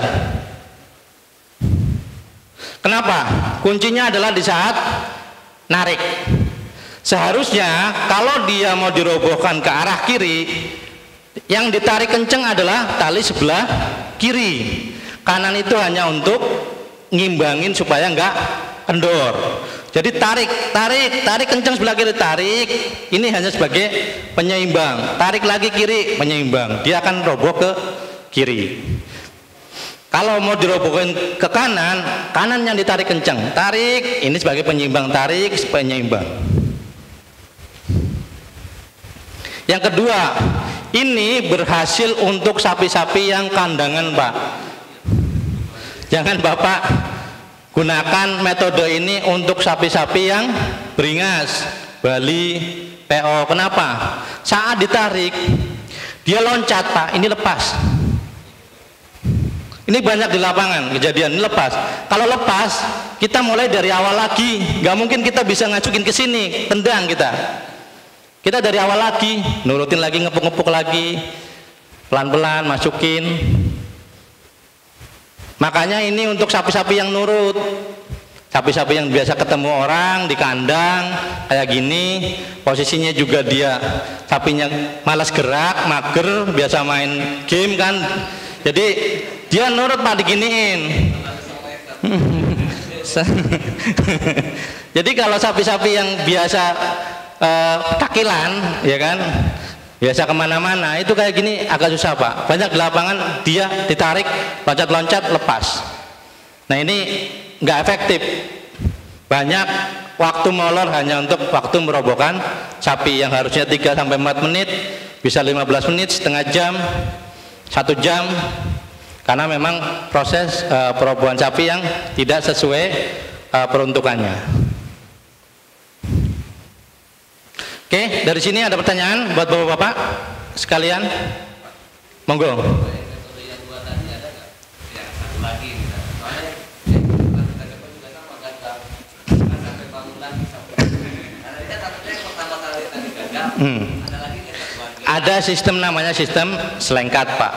Kenapa? Kuncinya adalah di saat narik. Seharusnya kalau dia mau dirobohkan ke arah kiri, yang ditarik kenceng adalah tali sebelah kiri. Kanan itu hanya untuk ngimbangin supaya nggak kendor. Jadi tarik kenceng sebelah kiri, tarik. Ini hanya sebagai penyeimbang. Tarik lagi kiri, penyeimbang. Dia akan roboh ke kiri. Kalau mau dirobohkan ke kanan, kanan yang ditarik kenceng. Tarik, ini sebagai penyeimbang, tarik, penyeimbang. Yang kedua, ini berhasil untuk sapi-sapi yang kandangan Pak. Jangan Bapak gunakan metode ini untuk sapi-sapi yang beringas, Bali, PO. Kenapa? Saat ditarik, dia loncat Pak, ini lepas. Ini banyak di lapangan kejadian, ini lepas. Kalau lepas, kita mulai dari awal lagi. Gak mungkin kita bisa ngajukin ke sini, tendang kita. Kita dari awal lagi, nurutin lagi, ngepuk-ngepuk lagi, pelan-pelan masukin. Makanya ini untuk sapi-sapi yang nurut, sapi-sapi yang biasa ketemu orang di kandang kayak gini, posisinya juga dia sapinya malas gerak, mager, biasa main game kan, jadi dia nurut Pak, diginiin. Jadi kalau sapi-sapi yang biasa takilan, ya kan, biasa kemana-mana, itu kayak gini agak susah Pak. Banyak di lapangan dia ditarik, loncat-loncat, lepas. Nah ini nggak efektif. Banyak waktu molor hanya untuk waktu merobohkan sapi yang harusnya 3-4 menit, bisa 15 menit, setengah jam, 1 jam. Karena memang proses perobohan sapi yang tidak sesuai peruntukannya. Oke, dari sini ada pertanyaan buat bapak-bapak sekalian, monggo. Ada sistem namanya sistem selengkat Pak,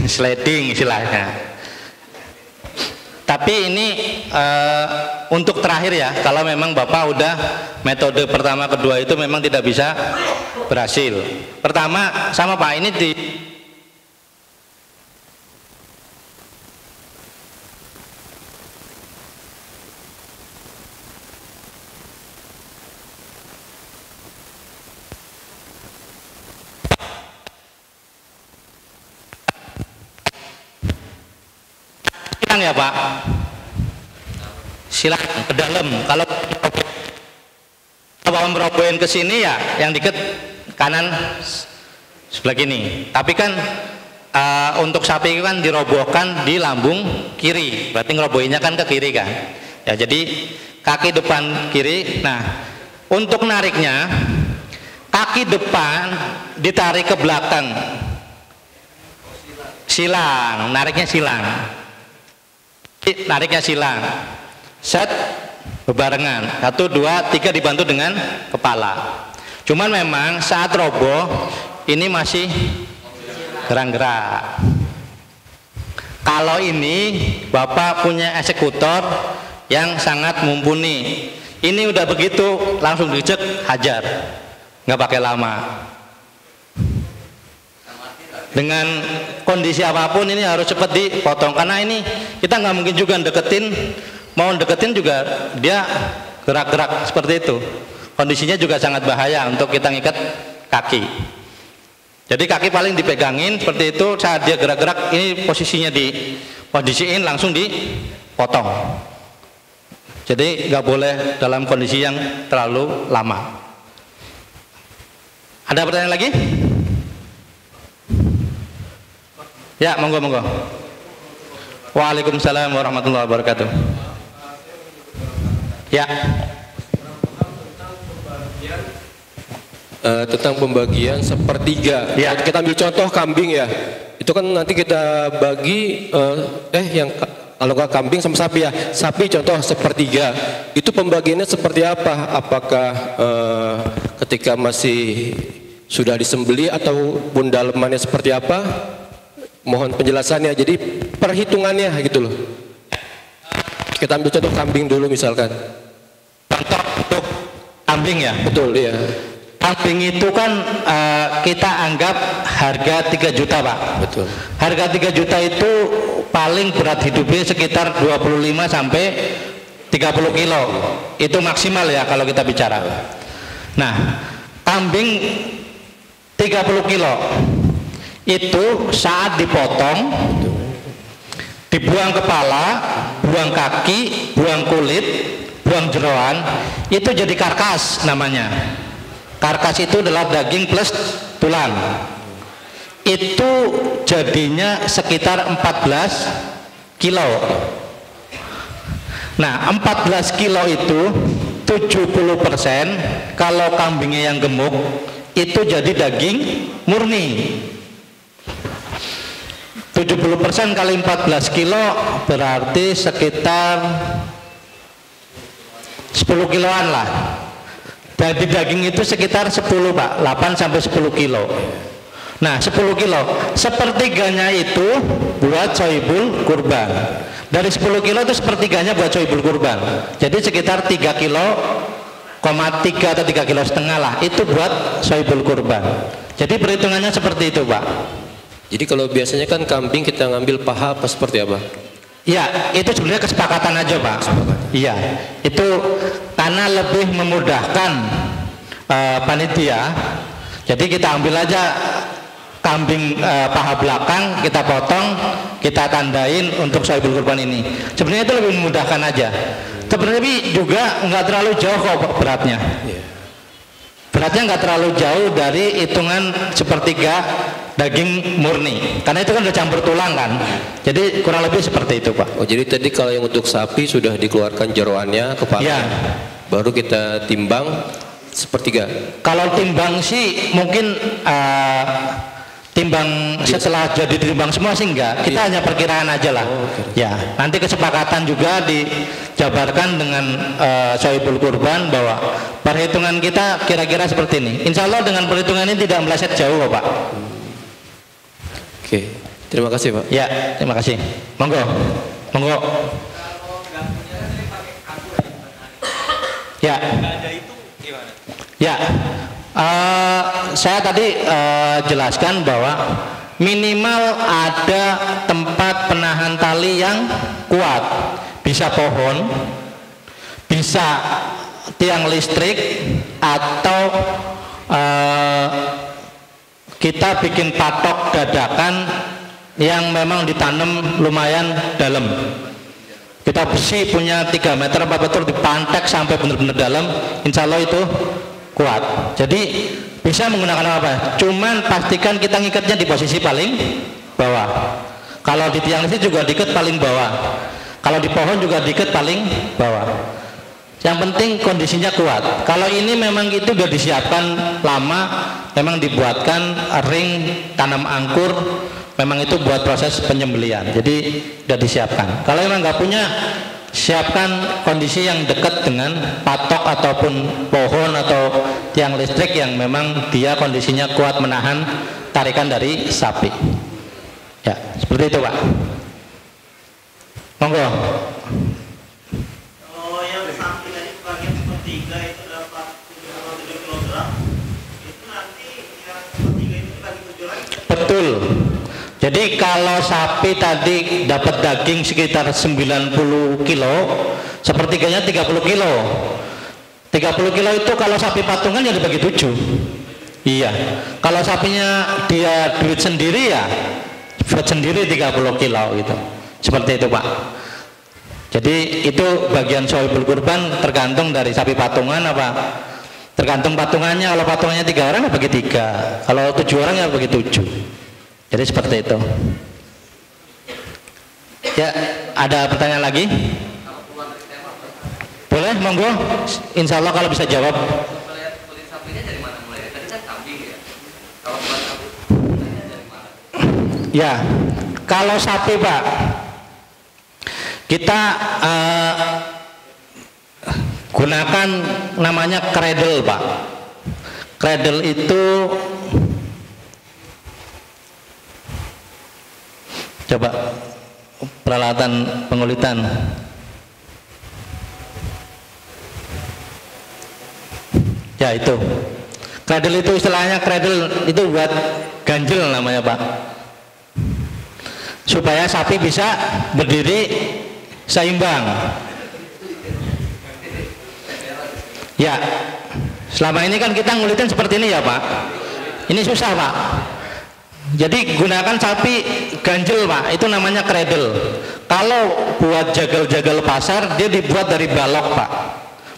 sliding istilahnya. Tapi ini untuk terakhir ya, kalau memang Bapak udah metode pertama kedua itu memang tidak bisa berhasil. Pertama sama Pak, ini di ya Pak, silakan ke dalam. Kalau merobohin ke sini ya yang deket kanan sebelah kini. Tapi kan untuk sapi kan dirobohkan di lambung kiri, berarti ngerobohinnya kan ke kiri kan. Ya jadi kaki depan kiri. Nah untuk nariknya kaki depan ditarik ke belakang, silang, nariknya silang. set bebarengan, 1, 2, 3 dibantu dengan kepala. Cuman memang saat roboh ini masih gerak-gerak. Kalau ini Bapak punya eksekutor yang sangat mumpuni, ini udah begitu langsung dicek hajar, nggak pakai lama. Dengan kondisi apapun ini harus cepat dipotong, karena ini kita nggak mungkin juga mau deketin juga dia gerak-gerak seperti itu. Kondisinya juga sangat bahaya untuk kita ngikat kaki. Jadi kaki paling dipegangin seperti itu, saat dia gerak-gerak ini posisinya dikondisiin langsung dipotong. Jadi nggak boleh dalam kondisi yang terlalu lama. Ada pertanyaan lagi? Ya, monggo. Waalaikumsalam warahmatullahi wabarakatuh. Ya. Tentang pembagian sepertiga. Ya. Kita ambil contoh kambing ya. Itu kan nanti kita bagi kalau nggak kambing sama sapi ya. Sapi contoh sepertiga. Itu pembagiannya seperti apa? Apakah ketika masih sudah disembelih ataupun dalemannya seperti apa? Mohon penjelasannya. Jadi perhitungannya gitu loh. Kita ambil contoh kambing dulu misalkan. Contoh untuk kambing ya. Betul ya. Kambing itu kan kita anggap harga 3 juta Pak. Betul. Harga 3 juta itu paling berat hidupnya sekitar 25 sampai 30 kilo. Itu maksimal ya kalau kita bicara. Nah, kambing 30 kilo itu saat dipotong, dibuang kepala, buang kaki, buang kulit, buang jeroan, itu jadi karkas namanya. Karkas itu adalah daging plus tulang. Itu jadinya sekitar 14 kilo. Nah, 14 kilo itu 70% kalau kambingnya yang gemuk itu jadi daging murni. 70% kali 14 kilo berarti sekitar 10 kiloan lah. Jadi daging itu sekitar 10 Pak, 8 sampai 10 kilo. Nah 10 kilo, sepertiganya itu buat sohibul kurban. Dari 10 kilo itu sepertiganya buat sohibul kurban. Jadi sekitar 3 kilo, 3 atau 3 kilo setengah lah, itu buat sohibul kurban. Jadi perhitungannya seperti itu Pak. Jadi kalau biasanya kan kambing kita ngambil paha apa seperti apa? Ya, itu sebenarnya kesepakatan aja Pak. Iya, itu karena lebih memudahkan panitia. Jadi kita ambil aja kambing paha belakang, kita potong, kita tandain untuk sohibul kurban ini. Sebenarnya itu lebih memudahkan aja. Sebenarnya juga nggak terlalu jauh kok beratnya. Beratnya nggak terlalu jauh dari hitungan sepertiga daging murni, karena itu kan udah campur tulang kan. Jadi kurang lebih seperti itu Pak. Oh, jadi tadi kalau yang untuk sapi sudah dikeluarkan jeroannya, kepalanya, Ya. baru kita timbang sepertiga. Kalau timbang sih mungkin timbang setelah jadi timbang semua sih enggak. Kita hanya perkiraan aja lah. Ya, nanti kesepakatan juga dijabarkan dengan sohibul kurban bahwa perhitungan kita kira-kira seperti ini. Insya Allah dengan perhitungan ini tidak meleset jauh Pak. Oke, terima kasih Pak. Ya, terima kasih. Monggo. Ya. Ya. Saya tadi jelaskan bahwa minimal ada tempat penahan tali yang kuat. Bisa pohon, bisa tiang listrik, atau kita bikin patok dadakan yang memang ditanam lumayan dalam. Kita besi punya 3 meter 4 meter dipantek sampai benar-benar dalam, insya Allah itu kuat. Jadi bisa menggunakan apa? Cuman pastikan kita ngikatnya di posisi paling bawah. Kalau di tiang listrik juga diikat paling bawah. Kalau di pohon juga diikat paling bawah. Yang penting kondisinya kuat. Kalau ini memang itu sudah disiapkan lama, memang dibuatkan ring tanam angkur, memang itu buat proses penyembelian. Jadi sudah disiapkan. Kalau memang nggak punya, siapkan kondisi yang dekat dengan patok ataupun pohon atau tiang listrik yang memang dia kondisinya kuat menahan tarikan dari sapi. Ya, seperti itu Pak. Monggo. Oh, yang sapi tadi bagian sepertiga itu dapat 7,7 kg. Itu nanti yang sepertiga itu dibagi 7 lagi. Betul. Jadi kalau sapi tadi dapat daging sekitar 90 kilo, sepertiganya 30 kilo. 30 kilo itu kalau sapi patungan ya dibagi 7. Iya. Kalau sapinya dia duit sendiri ya duit sendiri 30 kilo gitu. Seperti itu Pak. Jadi itu bagian sohibul kurban tergantung dari sapi patungan apa. Tergantung patungannya. Kalau patungannya 3 orang ya bagi 3. Kalau 7 orang ya bagi 7. Jadi seperti itu. Ya, ada pertanyaan lagi? Boleh, monggo. Insya Allah kalau bisa jawab. Kulit sapinya dari mana mulai? Tadi kan kambing ya. Kalau kulit sapi dari mana? Ya, kalau sapi Pak, kita gunakan namanya cradle Pak. Cradle itu coba peralatan pengulitan. Ya itu. Cradle itu istilahnya cradle itu buat ganjel namanya Pak. Supaya sapi bisa berdiri seimbang. Ya. Selama ini kan kita ngulitin seperti ini ya Pak. Ini susah Pak. Jadi gunakan sapi ganjel Pak, itu namanya cradle. Kalau buat jagal-jagal pasar dia dibuat dari balok Pak,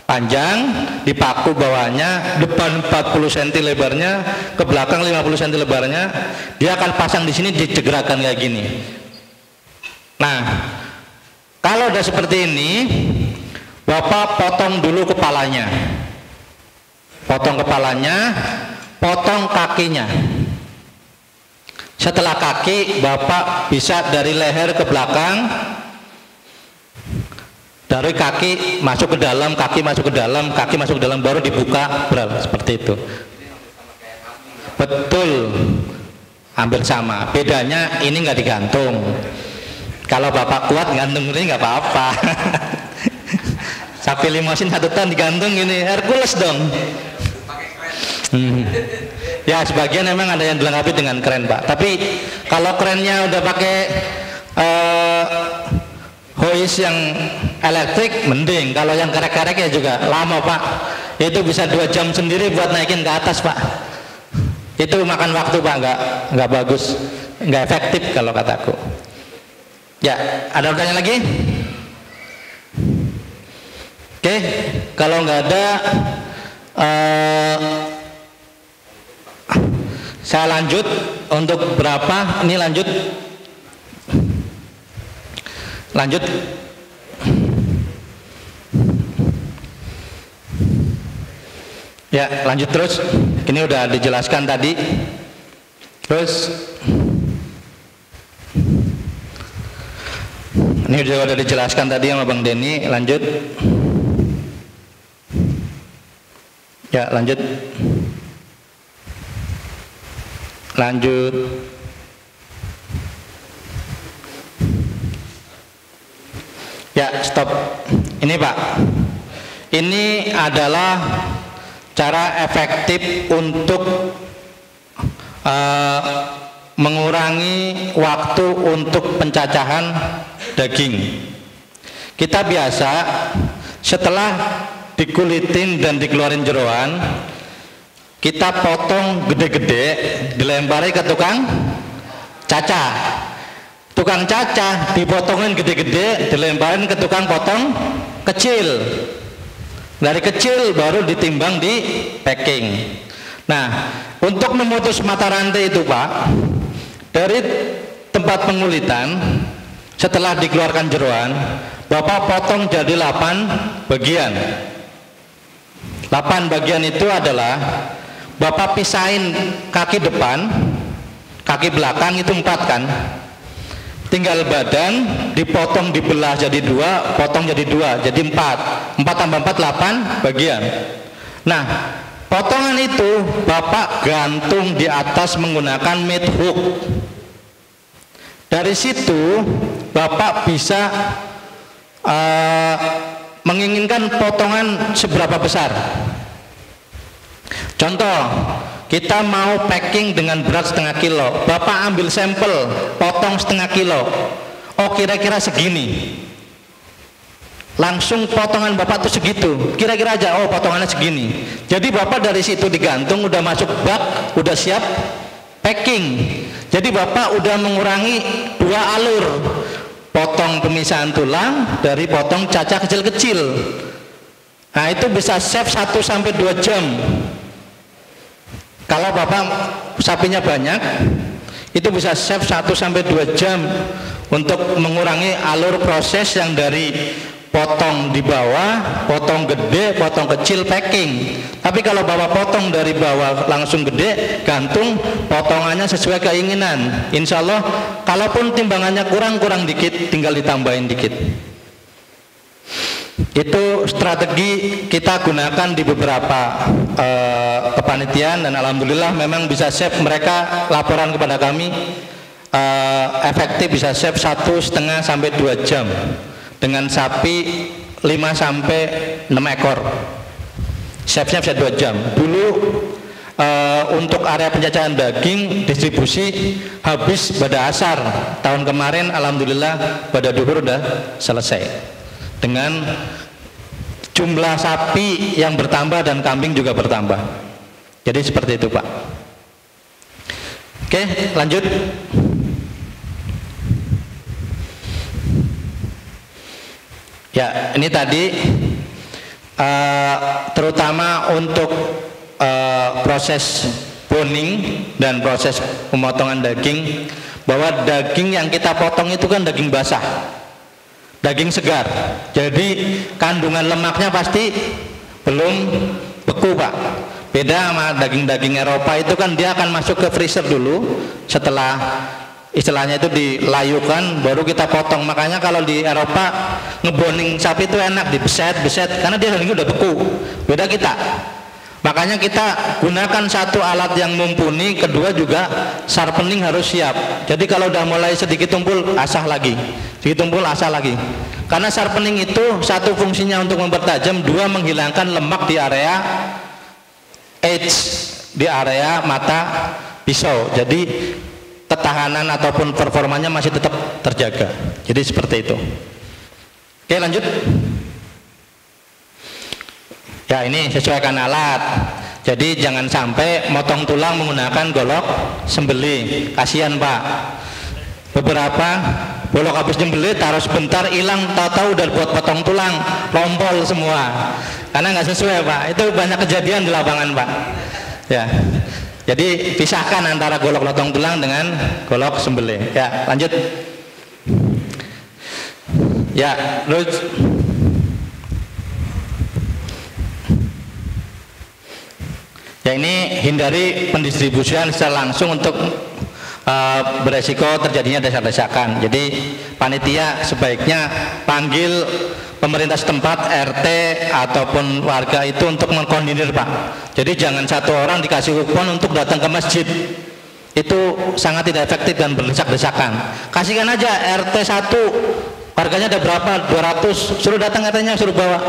panjang, dipaku bawahnya, depan 40 cm lebarnya, ke belakang 50 cm lebarnya, dia akan pasang di sini dicegrakan kayak gini. Nah, kalau udah seperti ini, Bapak potong dulu kepalanya, potong kepalanya, potong kakinya. Setelah kaki, Bapak bisa dari leher ke belakang, dari kaki masuk ke dalam, kaki masuk ke dalam, kaki masuk ke dalam, baru dibuka, seperti itu. Betul, hampir sama. Bedanya ini nggak digantung. Kalau Bapak kuat gantung ini nggak apa-apa. Sapi limosin 1 ton digantung ini, Hercules dong. Ya sebagian memang ada yang dilengkapi dengan kren Pak, tapi kalau kerennya udah pakai hoist yang elektrik mending. Kalau yang kerek-kerek ya juga lama Pak, itu bisa 2 jam sendiri buat naikin ke atas Pak. Itu makan waktu Pak, nggak bagus, nggak efektif kalau kataku. Ya, ada pertanyaan lagi? Oke, kalau nggak ada saya lanjut untuk berapa? Ini lanjut. Ya, lanjut terus. Ini udah dijelaskan tadi. Terus ini juga udah dijelaskan tadi sama Bang Denny. Lanjut. Ya, lanjut. Ya, stop. Ini Pak, ini adalah cara efektif untuk mengurangi waktu untuk pencacahan daging. Kita biasa setelah dikulitin dan dikeluarin jeroan, kita potong gede-gede, dilempari ke tukang cacah. Tukang cacah dipotongin gede-gede, dilemparin ke tukang potong kecil. Dari kecil baru ditimbang di packing. Nah, untuk memutus mata rantai itu Pak, dari tempat pengulitan, setelah dikeluarkan jeroan, Bapak potong jadi 8 bagian. 8 bagian itu adalah Bapak pisahin kaki depan, kaki belakang itu 4 kan. tinggal badan dipotong, dibelah jadi 2, potong jadi 2, jadi 4 tambah 4 8 bagian. Nah, potongan itu Bapak gantung di atas menggunakan meat hook. Dari situ Bapak bisa menginginkan potongan seberapa besar. Contoh, kita mau packing dengan berat setengah kilo, Bapak ambil sampel, potong setengah kilo, oh kira-kira segini, langsung potongan Bapak tuh segitu, kira-kira aja, oh potongannya segini. Jadi Bapak dari situ digantung, udah masuk bak, udah siap packing. Jadi Bapak udah mengurangi 2 alur, potong pemisahan tulang dari potong cacah kecil-kecil. Nah itu bisa save 1-2 jam. Kalau Bapak sapinya banyak, itu bisa save 1-2 jam untuk mengurangi alur proses yang dari potong di bawah, potong gede, potong kecil, packing. Tapi kalau Bapak potong dari bawah langsung gede, gantung, potongannya sesuai keinginan. Insya Allah, kalaupun timbangannya kurang dikit, tinggal ditambahin dikit. Itu strategi kita gunakan di beberapa kepanitiaan, dan alhamdulillah memang bisa save. Mereka laporan kepada kami efektif bisa save 1,5-2 jam dengan sapi 5-6 ekor. Save-nya bisa 2 jam. Dulu untuk area penjajahan daging distribusi habis pada asar. Tahun kemarin alhamdulillah pada duhur udah selesai dengan jumlah sapi yang bertambah dan kambing juga bertambah. Jadi seperti itu Pak. Oke, lanjut. Ya, ini tadi terutama untuk proses boning dan proses pemotongan daging, bahwa daging yang kita potong itu kan daging basah, daging segar, jadi kandungan lemaknya pasti belum beku Pak. Beda sama daging-daging Eropa, itu kan dia akan masuk ke freezer dulu, setelah istilahnya itu dilayukan baru kita potong. Makanya kalau di Eropa ngeboning sapi itu enak, dibeset karena dia dagingnya udah beku. Beda kita. Makanya kita gunakan satu alat yang mumpuni, kedua juga sharpening harus siap. Jadi kalau udah mulai sedikit tumpul, asah lagi, sedikit tumpul, asah lagi. Karena sharpening itu satu fungsinya untuk mempertajam, dua menghilangkan lemak di area edge, di area mata pisau. Jadi ketahanan ataupun performanya masih tetap terjaga. Jadi seperti itu. Oke, lanjut. Ya, ini sesuaikan alat. Jadi jangan sampai motong tulang menggunakan golok sembelih. Kasihan Pak. Beberapa golok habis nyembelih taruh sebentar hilang, tahu-tahu udah buat potong tulang, lompol semua. Karena nggak sesuai Pak. Itu banyak kejadian di lapangan Pak. Ya. Jadi pisahkan antara golok potong tulang dengan golok sembelih. Ya, lanjut. Ya, terus ya ini hindari pendistribusian secara langsung untuk beresiko terjadinya desak-desakan. Jadi panitia sebaiknya panggil pemerintah setempat, RT ataupun warga itu untuk mengkoordinir Pak. Jadi jangan satu orang dikasih kupon untuk datang ke masjid, itu sangat tidak efektif dan berdesak-desakan. Kasihkan aja RT 1, warganya ada berapa, 200, suruh datang RT-nya, suruh bawa.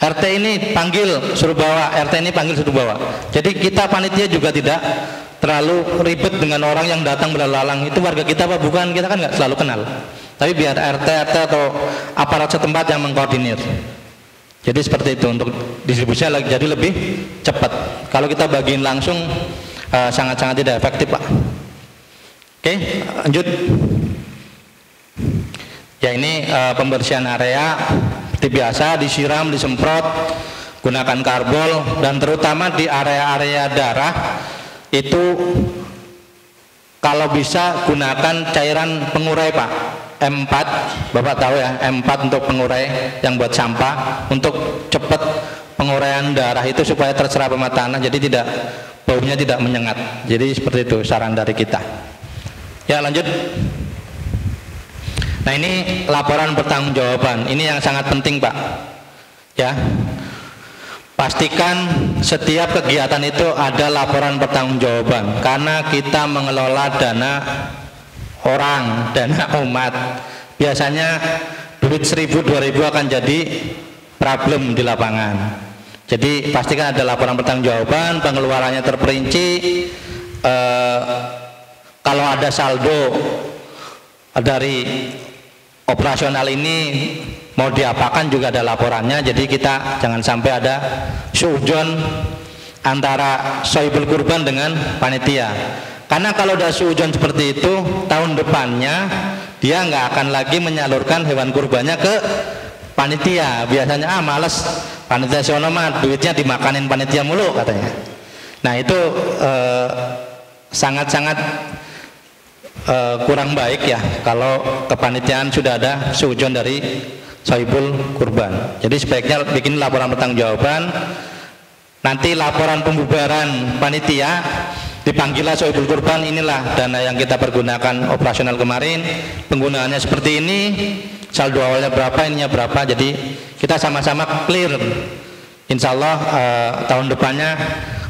RT ini panggil, suruh bawa, RT ini panggil, suruh bawa. Jadi kita panitia juga tidak terlalu ribet dengan orang yang datang berlalang. Itu warga kita apa bukan, kita kan nggak selalu kenal. Tapi biar RT atau aparat setempat yang mengkoordinir. Jadi seperti itu untuk distribusinya jadi lebih cepat. Kalau kita bagiin langsung sangat-sangat tidak efektif Pak. Oke, lanjut. Ya ini pembersihan area seperti biasa, disiram, disemprot, gunakan karbol, dan terutama di area-area darah itu kalau bisa gunakan cairan pengurai Pak. M4, Bapak tahu ya, M4 untuk pengurai yang buat sampah, untuk cepat penguraian darah itu supaya terserap ke tanah, jadi tidak, baunya tidak menyengat. Jadi seperti itu saran dari kita. Ya, lanjut. Nah, ini laporan pertanggungjawaban. Ini yang sangat penting, Pak. Ya. Pastikan setiap kegiatan itu ada laporan pertanggungjawaban, karena kita mengelola dana orang, dana umat. Biasanya duit 1.000, 2.000 akan jadi problem di lapangan. Jadi pastikan ada laporan pertanggungjawaban, pengeluarannya terperinci. Kalau ada saldo dari operasional ini mau diapakan juga ada laporannya. Jadi kita jangan sampai ada suudzon antara sohibul kurban dengan panitia, karena kalau ada suudzon seperti itu, tahun depannya dia nggak akan lagi menyalurkan hewan kurbannya ke panitia. Biasanya males, panitia sono mah duitnya dimakanin panitia mulu katanya. Nah, itu sangat-sangat kurang baik ya kalau kepanitiaan sudah ada suudzon dari sohibul kurban. Jadi sebaiknya bikin laporan pertanggungjawaban. Nanti laporan pembubaran panitia dipanggillah sohibul kurban, inilah dana yang kita pergunakan operasional kemarin, penggunaannya seperti ini, saldo awalnya berapa, ininya berapa. Jadi kita sama-sama clear. Insya Allah tahun depannya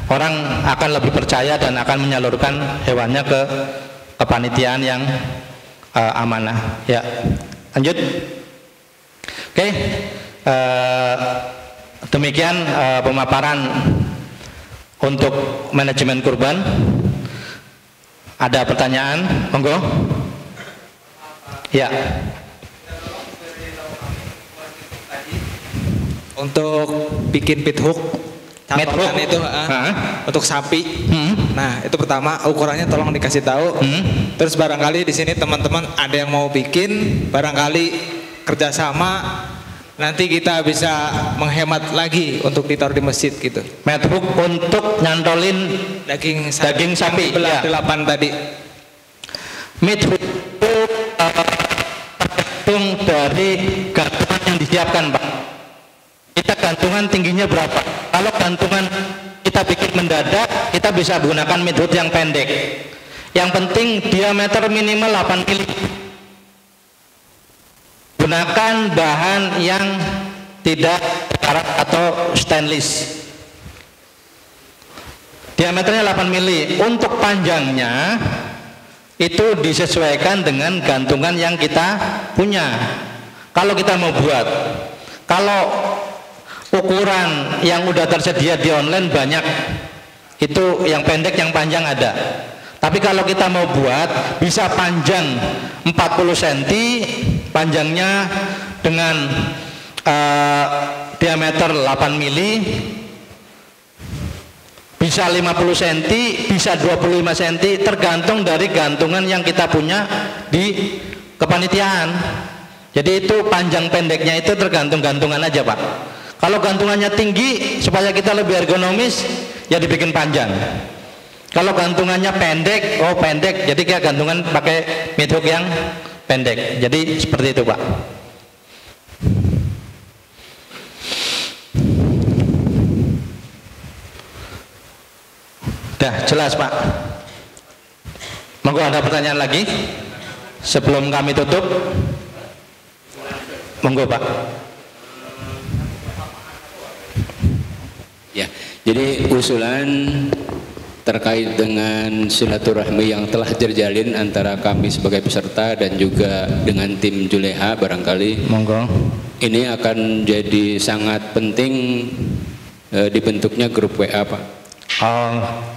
orang akan lebih percaya dan akan menyalurkan hewannya ke kepanitiaan yang amanah. Ya, lanjut. Oke, demikian pemaparan untuk manajemen kurban. Ada pertanyaan? Monggo. Ya. Untuk bikin pit hook, contohkan itu untuk sapi. Nah, itu pertama ukurannya tolong dikasih tahu. Terus barangkali di sini teman-teman ada yang mau bikin, barangkali kerjasama, nanti kita bisa menghemat lagi untuk ditaruh di masjid gitu. Meat hook untuk nyantolin Daging sapi belah ya. 8 tadi. Meat hook tergantung dari gantungan yang disiapkan, Pak. Kita gantungan tingginya berapa? Kalau gantungan kita bikin mendadak, kita bisa gunakan meat hook yang pendek. Yang penting diameter minimal 8 mili. Gunakan bahan yang tidak karat atau stainless. Diameternya 8 mili. Untuk panjangnya itu disesuaikan dengan gantungan yang kita punya. Kalau kita mau buat, kalau ukuran yang udah tersedia di online banyak, itu yang pendek yang panjang ada. Tapi kalau kita mau buat, bisa panjang 40 cm, panjangnya dengan diameter 8 mili, bisa 50 cm, bisa 25 cm, tergantung dari gantungan yang kita punya di kepanitiaan. Jadi itu panjang pendeknya itu tergantung gantungan aja, Pak. Kalau gantungannya tinggi supaya kita lebih ergonomis, ya dibikin panjang. Kalau gantungannya pendek, pendek, jadi kayak gantungan pakai meat hook yang pendek. Jadi seperti itu, Pak. Dah jelas, Pak. Monggo ada pertanyaan lagi sebelum kami tutup? Monggo, Pak. Ya, jadi usulan terkait dengan silaturahmi yang telah terjalin antara kami sebagai peserta dan juga dengan tim Juleha, barangkali monggo. Ini akan jadi sangat penting dibentuknya grup WA, Pak.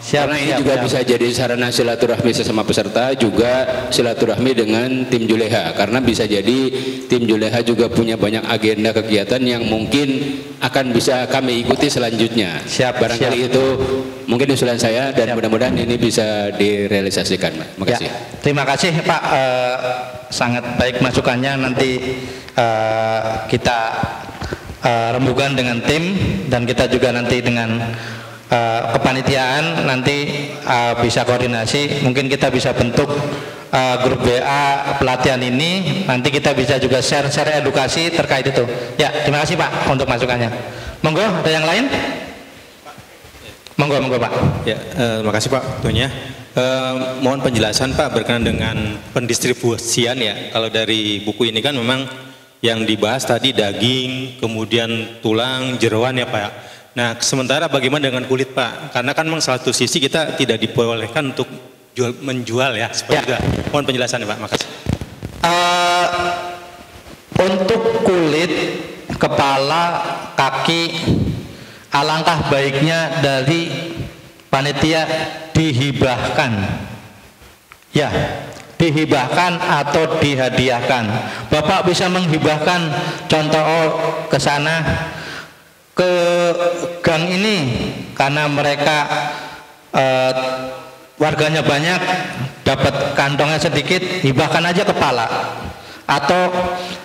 Siap. Karena ini juga bisa jadi sarana silaturahmi sesama peserta, juga silaturahmi dengan tim Juleha. Karena bisa jadi tim Juleha juga punya banyak agenda kegiatan yang mungkin akan bisa kami ikuti selanjutnya. Siap. Barangkali itu mungkin usulan saya dan mudah-mudahan ini bisa direalisasikan, Pak. Terima kasih. Terima kasih, Pak. Sangat baik masukannya. Nanti kita rembukan dengan tim, dan kita juga nanti dengan kepanitiaan nanti bisa koordinasi. Mungkin kita bisa bentuk grup WA pelatihan ini, nanti kita bisa juga share edukasi terkait itu. Ya, terima kasih, Pak, untuk masukannya. Monggo, ada yang lain? Monggo, Pak. Ya, terima kasih, Pak, tentunya. Mohon penjelasan Pak berkenaan dengan pendistribusian ya. Kalau dari buku ini kan memang yang dibahas tadi daging, kemudian tulang, jeroan ya Pak. Nah sementara bagaimana dengan kulit Pak? Karena kan memang satu sisi kita tidak diperbolehkan untuk menjual ya. Seperti itu. Mohon penjelasannya Pak. Makasih. Untuk kulit, kepala, kaki, alangkah baiknya dari panitia dihibahkan, ya, dihibahkan atau dihadiahkan. Bapak bisa menghibahkan, contoh ke sana, ke gang ini, karena mereka warganya banyak, dapat kantongnya sedikit, hibahkan aja kepala. Atau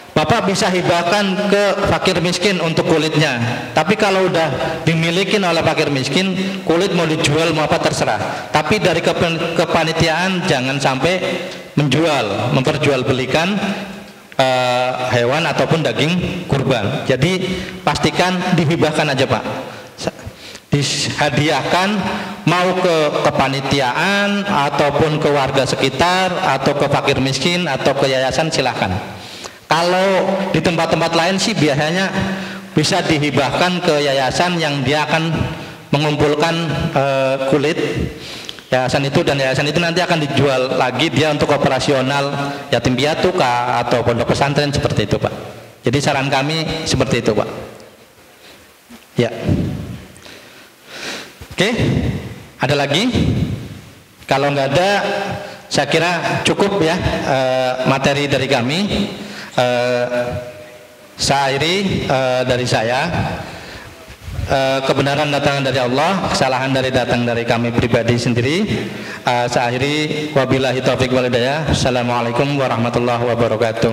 Bapak bisa hibahkan ke fakir miskin untuk kulitnya. Tapi kalau udah dimiliki oleh fakir miskin, kulit mau dijual mau apa terserah. Tapi dari kepanitiaan jangan sampai menjual, memperjualbelikan hewan ataupun daging kurban. Jadi pastikan dihibahkan aja Pak. Dihadiahkan mau ke kepanitiaan ataupun ke warga sekitar atau ke fakir miskin atau ke yayasan silahkan. Kalau di tempat-tempat lain sih biasanya bisa dihibahkan ke yayasan yang dia akan mengumpulkan kulit yayasan itu, dan yayasan itu nanti akan dijual lagi dia untuk operasional yatim piatu atau pondok pesantren seperti itu Pak. Jadi saran kami seperti itu Pak. Ya. Oke, ada lagi? Kalau nggak ada, saya kira cukup ya materi dari kami. Saya akhiri dari saya. Kebenaran datang dari Allah, kesalahan datang dari kami pribadi sendiri. Saya akhiri, wabillahi taufiq wal hidayah. Assalamualaikum warahmatullahi wabarakatuh.